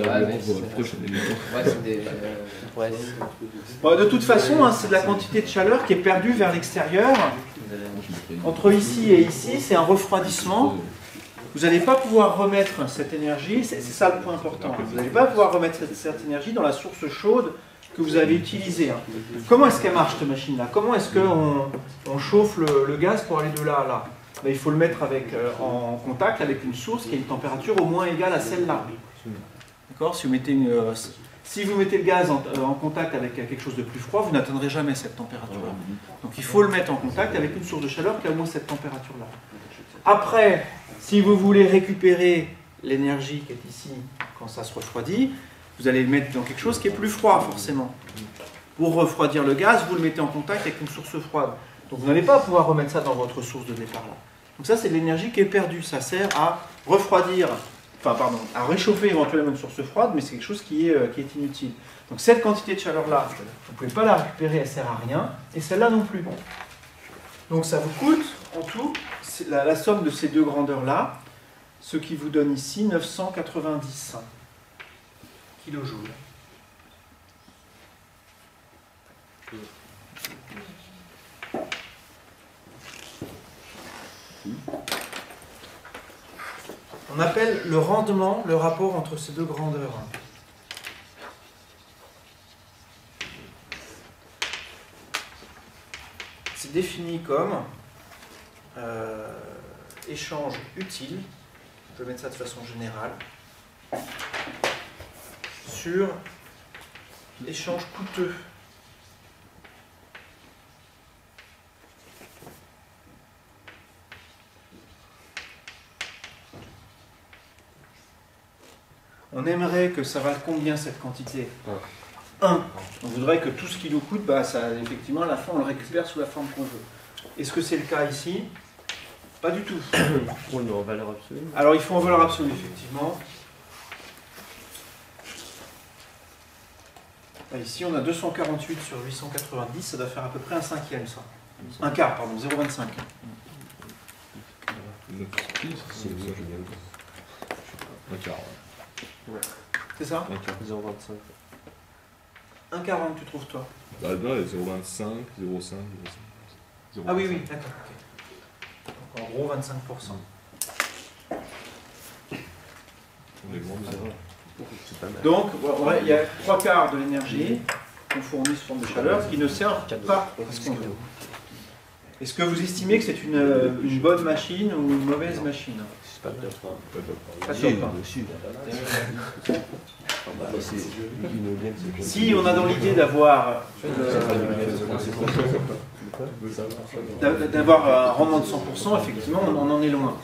bon, de toute façon, hein, c'est de la quantité de chaleur qui est perdue vers l'extérieur. Entre ici et ici, c'est un refroidissement. Vous n'allez pas pouvoir remettre cette énergie, c'est ça le point important. Vous n'allez pas pouvoir remettre cette énergie dans la source chaude que vous avez utilisée. Hein. Comment est-ce qu'elle marche, cette machine-là ? Comment est-ce qu'on chauffe le gaz pour aller de là à là ? Ben, il faut le mettre en contact avec une source qui a une température au moins égale à celle-là. D'accord ? Si vous mettez le gaz en contact avec quelque chose de plus froid, vous n'atteindrez jamais cette température-là. Donc il faut le mettre en contact avec une source de chaleur qui a au moins cette température-là. Après, si vous voulez récupérer l'énergie qui est ici quand ça se refroidit, vous allez le mettre dans quelque chose qui est plus froid, forcément. Pour refroidir le gaz, vous le mettez en contact avec une source froide. Donc vous n'allez pas pouvoir remettre ça dans votre source de départ là. Donc ça, c'est de l'énergie qui est perdue. Ça sert à refroidir, à réchauffer éventuellement une source froide, mais c'est quelque chose qui est inutile. Donc cette quantité de chaleur-là, vous ne pouvez pas la récupérer, elle ne sert à rien, et celle-là non plus. Donc ça vous coûte, en tout, la somme de ces deux grandeurs-là, ce qui vous donne ici 990 kJ. On appelle le rendement le rapport entre ces deux grandeurs. C'est défini comme échange utile, je vais mettre ça de façon générale, sur échange coûteux. On aimerait que ça vale combien cette quantité ? 1. On voudrait que tout ce qui nous coûte, ça, effectivement, à la fin, on le récupère sous la forme qu'on veut. Est-ce que c'est le cas ici ? Pas du tout. On le met en valeur absolue. Alors, il faut en valeur absolue, effectivement. Ici, on a 248 sur 890, ça doit faire à peu près un cinquième, ça. Un quart, pardon, 0,25. Un quart, ouais. C'est ça ? 0,25. 1,40 tu trouves toi ? Là, 0,25, 0,5, 0,5. Ah oui, oui, d'accord. Okay. Donc, en gros, 25%. Donc, ouais, il y a 3/4 de l'énergie qu'on fournit sous forme de chaleur qui ne sert pas à ce qu'on veut. Est-ce que vous estimez que c'est une bonne machine ou une mauvaise machine ? Pas top. Pas top. Si on a dans l'idée d'avoir un rendement de 100%, effectivement, on en est loin.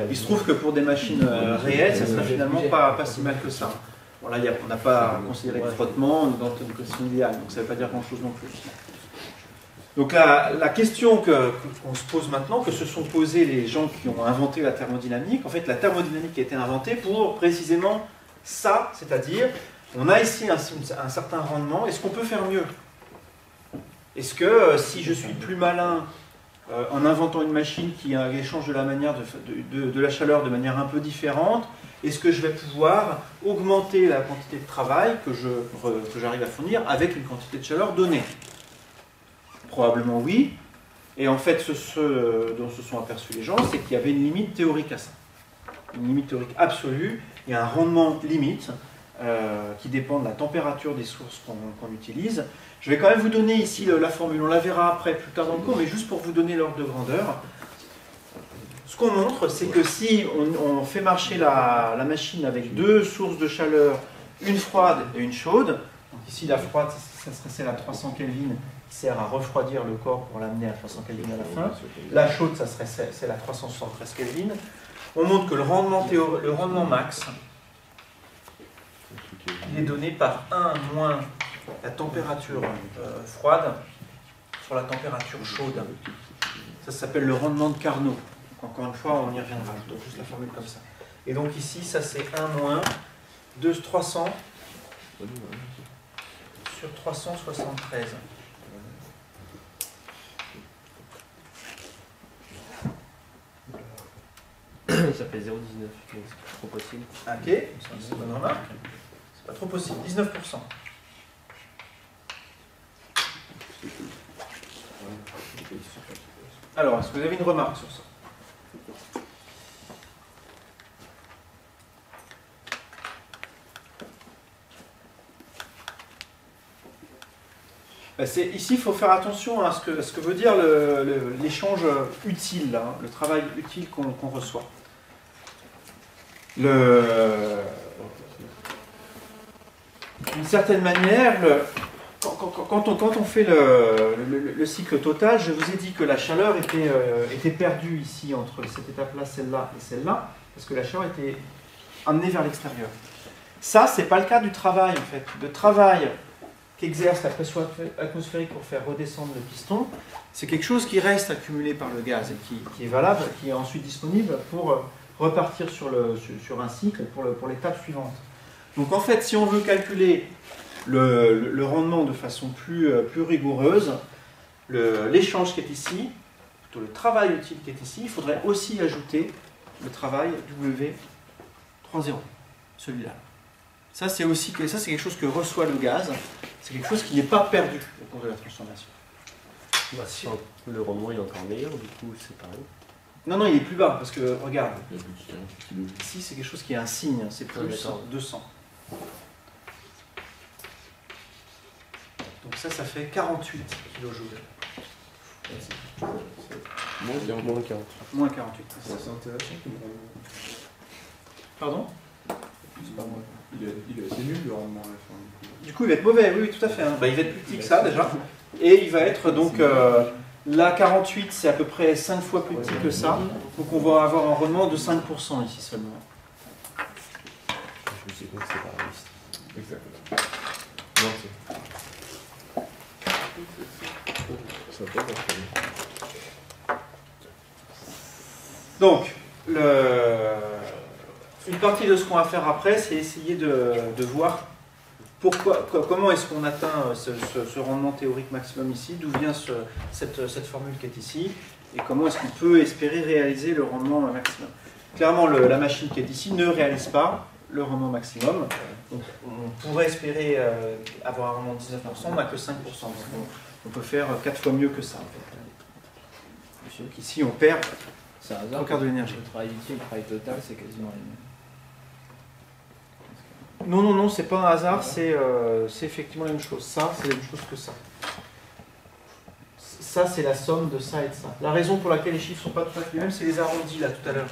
Il se trouve que pour des machines réelles, ça ne serait finalement pas si mal que ça. Bon, là, on n'a pas considéré le frottement dans une condition idéale, donc ça ne veut pas dire grand-chose non plus. Donc la question qu'on se pose maintenant, que se sont posées les gens qui ont inventé la thermodynamique, en fait la thermodynamique a été inventée pour précisément ça, c'est-à-dire on a ici un certain rendement, est-ce qu'on peut faire mieux? Est-ce que si je suis plus malin en inventant une machine qui échange de la chaleur de manière un peu différente, est-ce que je vais pouvoir augmenter la quantité de travail que j'arrive à fournir avec une quantité de chaleur donnée? Probablement oui. Et en fait, ce dont se sont aperçus les gens, c'est qu'il y avait une limite théorique à ça. Une limite théorique absolue. Il y a un rendement limite qui dépend de la température des sources qu'on utilise. Je vais quand même vous donner ici la formule. On la verra après, plus tard dans le cours, mais juste pour vous donner l'ordre de grandeur. Ce qu'on montre, c'est que si on fait marcher la machine avec deux sources de chaleur, une froide et une chaude, donc ici la froide, ça serait celle à 300 Kelvin, qui sert à refroidir le corps pour l'amener à 300 Kelvin à la fin. La chaude, ça serait celle à 373 Kelvin. On montre que le rendement max, il est donné par 1 moins la température froide sur la température chaude. Ça s'appelle le rendement de Carnot. Encore une fois, on y reviendra. Je donne juste la formule comme ça. Et donc ici, ça c'est 1 moins 300 sur 373. Ça fait 0,19, donc c'est trop possible. Ok, c'est une bonne remarque. C'est pas trop possible, 19%. Alors, est-ce que vous avez une remarque sur ça? Ici, il faut faire attention à ce que veut dire l'échange utile, là, le travail utile qu'on reçoit. D'une certaine manière, quand on fait le cycle total, je vous ai dit que la chaleur était perdue ici entre cette étape-là, celle-là et celle-là, parce que la chaleur était amenée vers l'extérieur. Ça, c'est pas le cas du travail, en fait. Le travail qu'exerce la pression atmosphérique pour faire redescendre le piston, c'est quelque chose qui reste accumulé par le gaz et qui est valable, qui est ensuite disponible pour repartir sur un cycle pour l'étape suivante. Donc en fait, si on veut calculer le rendement de façon plus rigoureuse, l'échange qui est ici, plutôt le travail utile qui est ici, il faudrait aussi ajouter le travail W30, celui-là. Ça, c'est quelque chose que reçoit le gaz, c'est quelque chose qui n'est pas perdu au cours de la transformation. Bah, le rendement est encore meilleur, du coup, c'est pareil. Non, il est plus bas, parce que, regarde, ici, c'est quelque chose qui est un signe, c'est plus 200. Donc ça fait 48 kJ. Moins 40. Moins 48. C'est intéressant comme rendement. Pardon? C'est pas moi. Il est assez nul le rendement à la fin. Du coup, il va être mauvais, oui, tout à fait. Hein. Bah, il va être plus petit que ça, déjà. Et il va être donc... là, 48, c'est à peu près 5 fois plus petit que ça. Donc on va avoir un rendement de 5% ici seulement. Je sais pas que c'est pas réaliste. Exactement. Non, ça va pas être très bien. Donc, une partie de ce qu'on va faire après, c'est essayer de voir comment est-ce qu'on atteint ce rendement théorique maximum ici, d'où vient cette formule qui est ici, et comment est-ce qu'on peut espérer réaliser le rendement maximum. Clairement, la machine qui est ici ne réalise pas le rendement maximum. Donc, on pourrait espérer avoir un rendement de 19%, on n'a que 5%. Donc on peut faire 4 fois mieux que ça. En fait. Donc ici, on perd C'est un hasard. un quart de l'énergie. Le travail utile, le travail total, c'est quasiment les mêmes. Non, c'est pas un hasard, c'est effectivement la même chose. Ça, c'est la même chose que ça. Ça, c'est la somme de ça et de ça. La raison pour laquelle les chiffres ne sont pas tout à fait les mêmes, c'est les arrondis, là, tout à l'heure.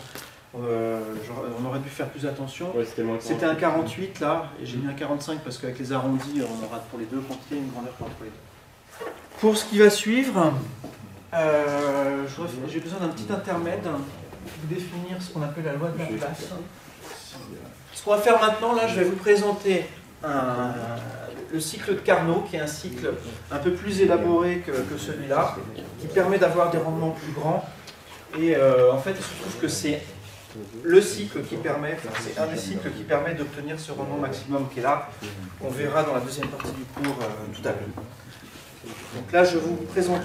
On aurait dû faire plus attention. Ouais, c'était moins C'était un 48, là, et j'ai mis un 45 parce qu'avec les arrondis, on aura pour les deux quantités une grandeur entre les deux. Pour ce qui va suivre, j'ai besoin d'un petit intermède pour définir ce qu'on appelle la loi de la place. Ce qu'on va faire maintenant, là, je vais vous présenter le cycle de Carnot, qui est un cycle un peu plus élaboré que celui-là, qui permet d'avoir des rendements plus grands. Et en fait, il se trouve que c'est le cycle qui permet, enfin, c'est un des cycles qui permet d'obtenir ce rendement maximum qui est là. On verra dans la deuxième partie du cours tout à l'heure. Donc là, je vous présente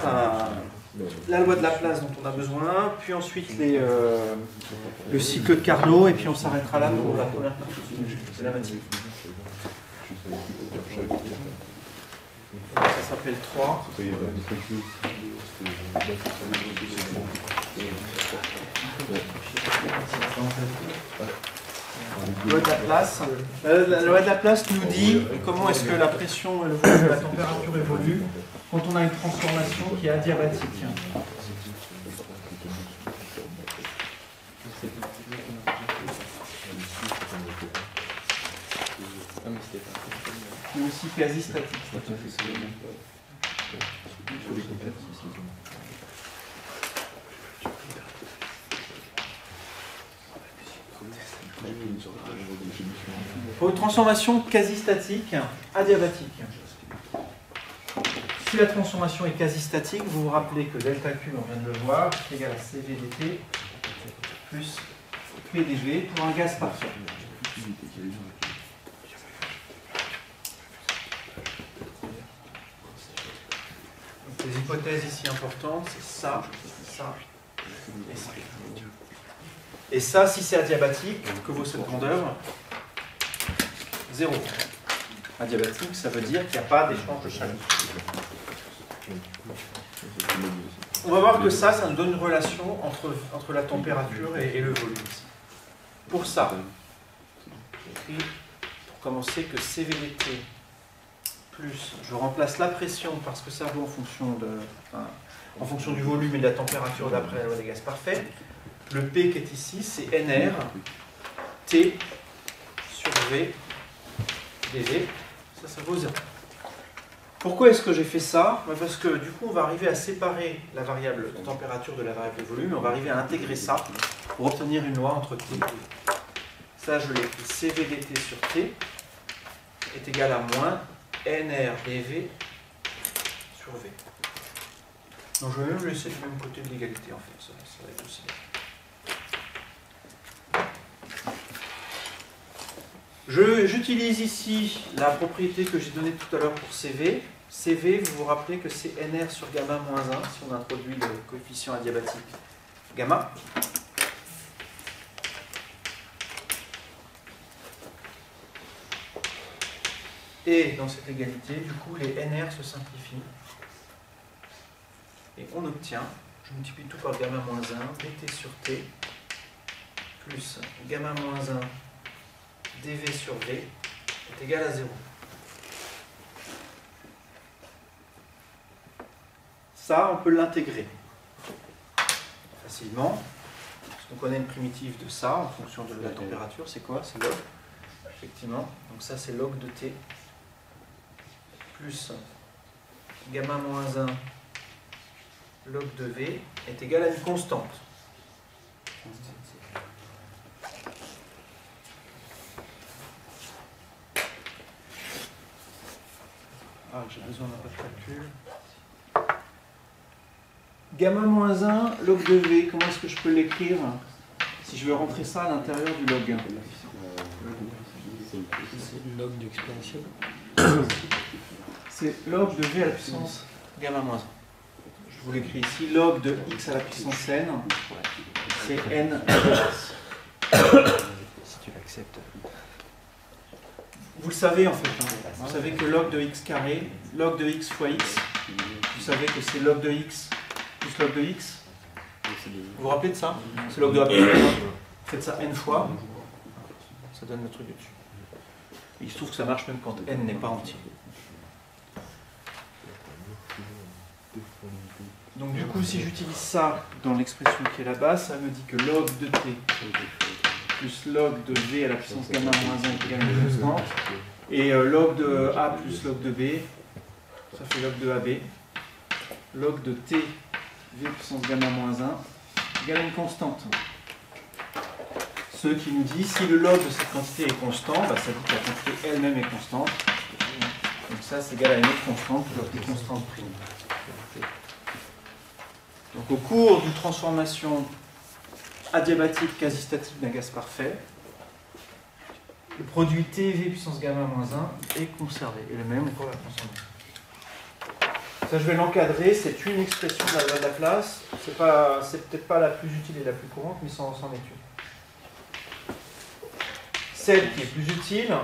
la loi de Laplace dont on a besoin, puis ensuite le cycle de Carnot, et puis on s'arrêtera là pour la première partie de la matière. Ça s'appelle 3. Loi de Laplace. La loi de Laplace nous dit comment est-ce que la pression et le volume, la température évoluent quand on a une transformation qui est adiabatique. Mais aussi quasi statique. Pour une transformation quasi statique, adiabatique. Si la transformation est quasi statique, vous vous rappelez que delta Q, on vient de le voir, est égal à CV dt plus PdV pour un gaz parfait. Donc les hypothèses ici importantes, c'est ça et ça. Et ça, si c'est adiabatique, que vaut cette grandeur? 0. Adiabatique, ça veut dire qu'il n'y a pas d'échange de chaleur. On va voir que ça nous donne une relation entre la température et le volume. Pour ça, pour commencer, que CVDT plus, je remplace la pression parce que ça vaut en fonction du volume et de la température d'après la loi des gaz parfaits. Le P qui est ici, c'est NR T sur V dV. Ça vaut 0. Pourquoi est-ce que j'ai fait ça? Parce que du coup, on va arriver à séparer la variable de température de la variable de volume. On va arriver à intégrer ça pour obtenir une loi entre T et V. Ça, je l'ai écrit CVDT sur T est égal à moins NR dV sur V. Donc, je vais même laisser du même côté de l'égalité, en fait. Ça va être aussi bien. J'utilise ici la propriété que j'ai donnée tout à l'heure pour CV. CV, vous vous rappelez que c'est NR sur gamma moins 1, si on introduit le coefficient adiabatique gamma. Et dans cette égalité, du coup, les NR se simplifient. Et on obtient, je multiplie tout par gamma moins 1, dt sur T, plus gamma moins 1, dV sur V est égal à 0. Ça, on peut l'intégrer facilement. Parce qu'on connaît une primitive de ça en fonction de la température. C'est quoi? C'est log. Effectivement. Donc ça, c'est log de T plus gamma moins 1 log de V est égal à une constante. Ah, j'ai besoin d'un peu de calcul. Gamma moins 1, log de V, comment est-ce que je peux l'écrire si je veux rentrer ça à l'intérieur du log? C'est log du exponentiel. C'est log de V à la puissance gamma moins 1. Je vous l'écris ici, log de x à la puissance n, c'est n de x. Si tu l'acceptes. Vous le savez en fait, hein. Vous savez que log de x carré, log de x fois x, vous savez que c'est log de x plus log de x. Vous vous rappelez de ça? C'est log de a plus 1. Faites ça n fois, ça donne le truc dessus. Il se trouve que ça marche même quand n n'est pas entier. Donc du coup, si j'utilise ça dans l'expression qui est là-bas, ça me dit que log de t plus log de v à la puissance gamma moins 1 est égal à une constante, et log de a plus log de b, ça fait log de ab, log de t v puissance gamma moins 1 égale à une constante. Ce qui nous dit, si le log de cette quantité est constant, bah, ça dit que la quantité elle-même est constante. Donc ça, c'est égal à une autre constante qui doit être constante prime. Donc au cours d'une transformation adiabatique quasi-statique d'un gaz parfait, le produit TV puissance gamma moins 1 est conservé, et le même pour la transformation. Ça, je vais l'encadrer, c'est une expression de la loi de Laplace, c'est peut-être pas la plus utile et la plus courante, mais c'en est une. Celle qui est plus utile,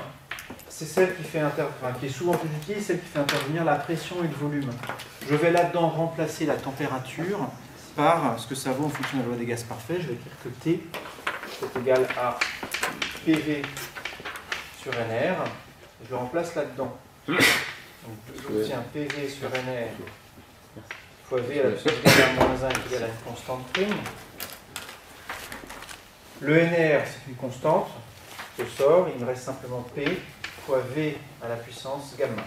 c'est celle qui fait qui est souvent plus utile, celle qui fait intervenir la pression et le volume. Je vais là-dedans remplacer la température par ce que ça vaut en fonction de la loi des gaz parfaits. Je vais écrire que T est égal à PV sur NR. Je le remplace là-dedans. Donc j'obtiens PV sur NR fois V à la puissance gamma moins 1 est égal à une constante prime. Le NR, c'est une constante. Je sors, il me reste simplement P fois V à la puissance gamma.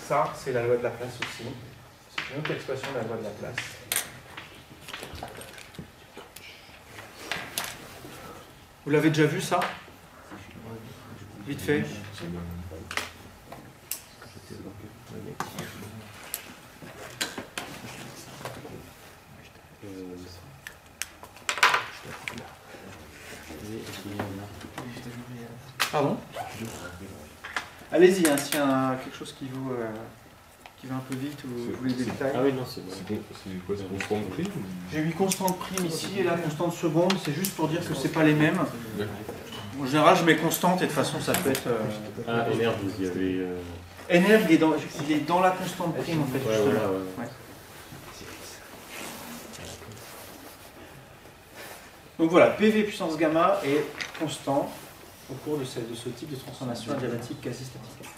Ça, c'est la loi de Laplace aussi. C'est une autre expression de la loi de Laplace. Vous l'avez déjà vu, ça? Vite fait. Pardon? Allez-y, hein, s'il y a quelque chose qui va un peu vite ou vous voulez des détails. Ah oui, non, c'est bon. C'est quoi, c'est constante prime ou... J'ai mis constante prime ici et là constante seconde, c'est juste pour dire que c'est pas les mêmes. En général, je mets constante et de toute façon, ça peut être. Ah, NR, vous y avez. NR, il est dans la constante prime en fait. Ouais, justement. voilà, ouais. Ouais. Donc voilà, PV puissance gamma est constant au cours de ce type de transformation adiabatique quasi-statique.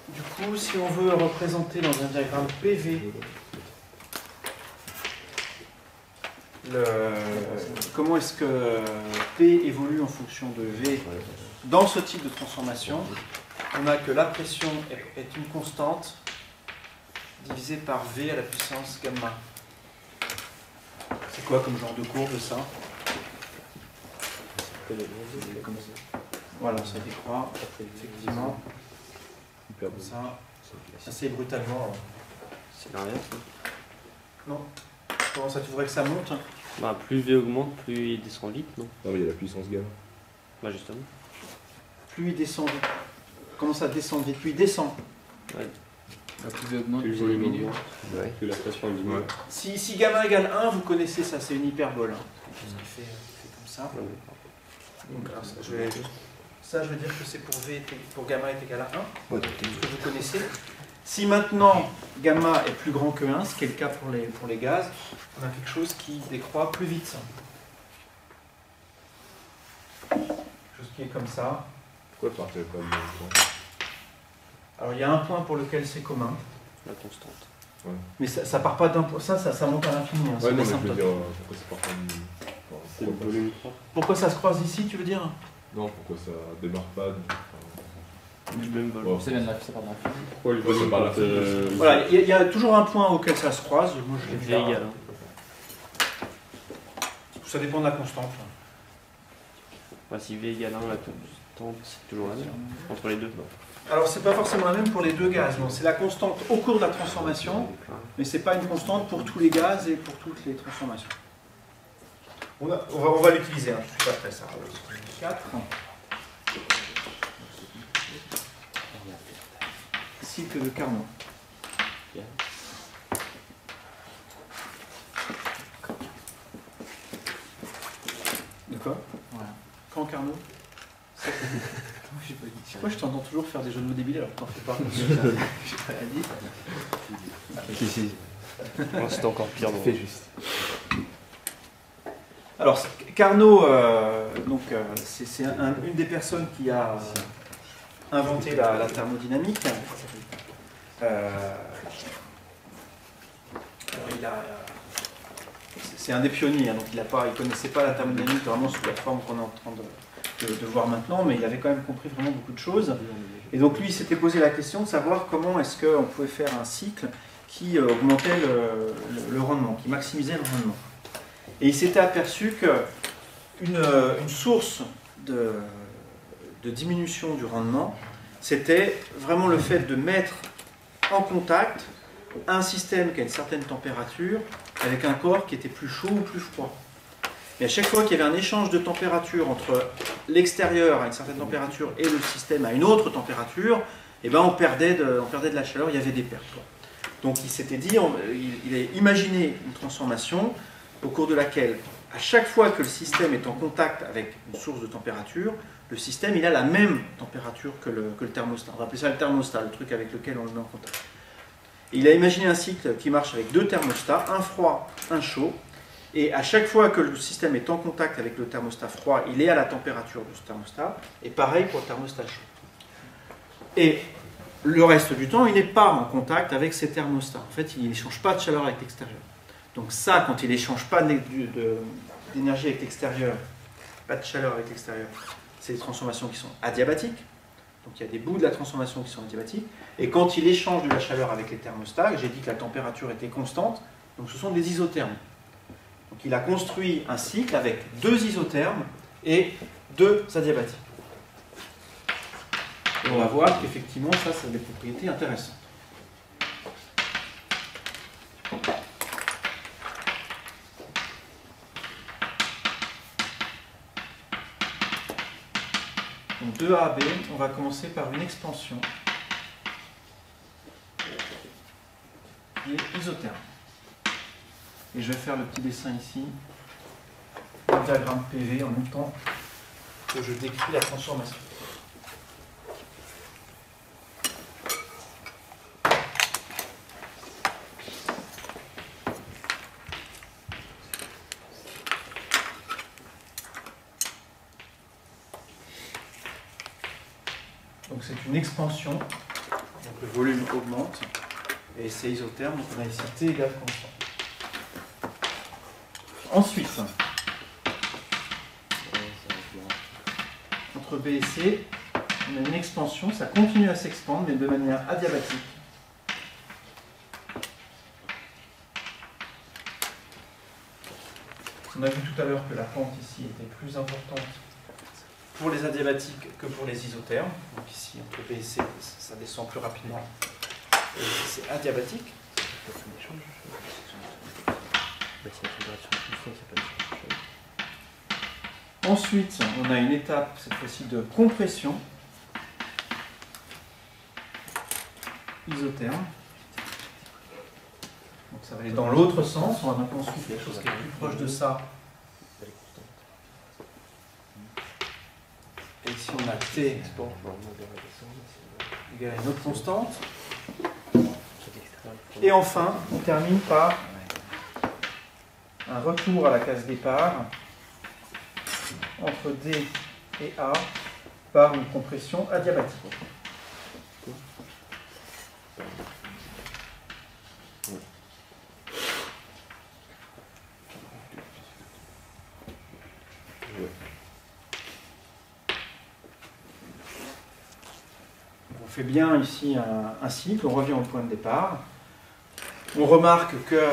Du coup, si on veut représenter dans un diagramme PV comment est-ce que P évolue en fonction de V dans ce type de transformation, on a que la pression est une constante divisée par V à la puissance gamma. C'est quoi comme genre de courbe ça? Voilà, ça décroît, effectivement. Comme ça, assez brutalement. C'est l'inverse. Non. Comment ça, tu voudrais que ça monte? Bah, plus V augmente, plus il descend vite, non? Non, mais il y a la puissance gamma. Bah, justement. Plus il descend vite. Comment ça descend vite? Plus il descend. Ouais. Plus augmente, Plus le plus volume diminue. augmente, plus la pression diminue. Ouais. Si gamma égale 1, vous connaissez ça, c'est une hyperbole. Ce qui fait comme ça. Donc, alors, ça, je veux dire que c'est pour gamma est égal à 1, ce que vous connaissez. Si maintenant gamma est plus grand que 1, ce qui est le cas pour les gaz, on a quelque chose qui décroît plus vite. Quelque chose qui est comme ça. Pourquoi partir pas de même temps? Alors il y a un point pour lequel c'est commun, La constante. Ouais. mais ça part pas d'un point, ça monte à l'infini. Hein, Ouais, c'est non, mais je asymptote. veux dire, pourquoi c'est pas comme... C'est le volume propre. Pourquoi ça se croise ici, tu veux dire? Non, pourquoi ça démarre pas Du même volume. Ouais. Ça vient de la ça part de l'infini. Pourquoi le Ouais, volume c'est par la propre, Voilà, il y a toujours un point auquel ça se croise. Moi, je l'ai V vu là. égale. Ça dépend de la constante. Bah, si V égale 1, la constante, c'est toujours la même. Entre les deux. Alors, c'est pas forcément la même pour les deux gaz. Non, c'est la constante au cours de la transformation, mais c'est pas une constante pour tous les gaz et pour toutes les transformations. On va l'utiliser, hein. Je suis pas prêt, ça. 4. Cycle de Carnot. De quoi? Voilà. Quand Carnot? J'ai pas dit. Moi, je t'entends toujours faire des jeux de mots débiles alors que t'en fais pas. J'ai pas dit. Si. Moi, c'était encore pire. Donc. Fais juste. Alors, Carnot, c'est une des personnes qui a inventé la thermodynamique. Alors, c'est un des pionniers, hein, donc il ne connaissait pas la thermodynamique vraiment sous la forme qu'on est en train de voir maintenant, mais il avait quand même compris vraiment beaucoup de choses. Et donc lui, il s'était posé la question de savoir comment est-ce qu'on pouvait faire un cycle qui augmentait le rendement, qui maximisait le rendement. Et il s'était aperçu qu'une source de diminution du rendement, c'était vraiment le fait de mettre en contact un système qui a une certaine température avec un corps qui était plus chaud ou plus froid. Et à chaque fois qu'il y avait un échange de température entre l'extérieur à une certaine température et le système à une autre température, eh ben on perdait de la chaleur, il y avait des pertes. Donc il s'était dit, il a imaginé une transformation au cours de laquelle, à chaque fois que le système est en contact avec une source de température, le système il a la même température que le thermostat. On va appeler ça le thermostat, le truc avec lequel on le met en contact. Et il a imaginé un cycle qui marche avec deux thermostats, un froid, un chaud, et à chaque fois que le système est en contact avec le thermostat froid, il est à la température de ce thermostat, et pareil pour le thermostat chaud. Et le reste du temps, il n'est pas en contact avec ces thermostats. En fait, il n'échange pas de chaleur avec l'extérieur. Donc ça, quand il n'échange pas d'énergie avec l'extérieur, pas de chaleur avec l'extérieur, c'est des transformations qui sont adiabatiques. Donc il y a des bouts de la transformation qui sont adiabatiques. Et quand il échange de la chaleur avec les thermostats, j'ai dit que la température était constante, donc ce sont des isothermes. Donc il a construit un cycle avec deux isothermes et deux adiabatiques. Et on va voir qu'effectivement, ça a des propriétés intéressantes. Donc de A à B, on va commencer par une expansion qui est isotherme. Et je vais faire le petit dessin ici, le diagramme PV en même temps que je décris la transformation. Donc c'est une expansion, donc le volume augmente, et c'est isotherme, donc on a ici T égale constant. Ensuite, entre B et C, on a une expansion, ça continue à s'expandre, mais de manière adiabatique. On a vu tout à l'heure que la pente ici était plus importante pour les adiabatiques que pour les isothermes. Donc ici, entre B et C, ça descend plus rapidement. Et c'est adiabatique. Ensuite, on a une étape, cette fois-ci, de compression isotherme. Donc ça va aller dans l'autre sens. On va maintenant suivre quelque chose qui est plus proche de ça. Et ici, on a T égale à une autre constante. Et enfin, on termine par un retour à la case départ entre D et A par une compression adiabatique. On fait bien ici un cycle, on revient au point de départ. On remarque que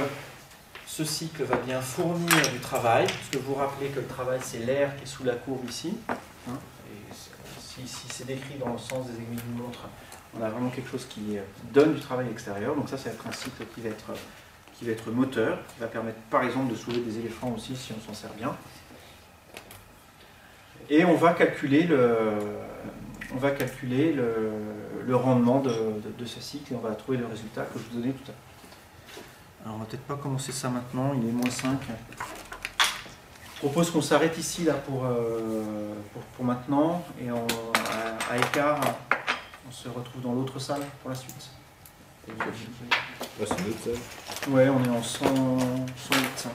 ce cycle va bien fournir du travail, parce que vous vous rappelez que le travail c'est l'air qui est sous la courbe ici. Hein, et si c'est décrit dans le sens des aiguilles d'une montre, on a vraiment quelque chose qui donne du travail extérieur. Donc ça va être un cycle qui va être moteur, qui va permettre par exemple de soulever des éléphants aussi si on s'en sert bien. Et on va calculer le rendement de ce cycle et on va trouver le résultat que je vous donnais tout à l'heure. Alors on va peut-être pas commencer ça maintenant, il est -5. Je propose qu'on s'arrête ici là pour maintenant et à écart, on se retrouve dans l'autre salle pour la suite. C'est une autre salle. Ouais, on est en 108.5.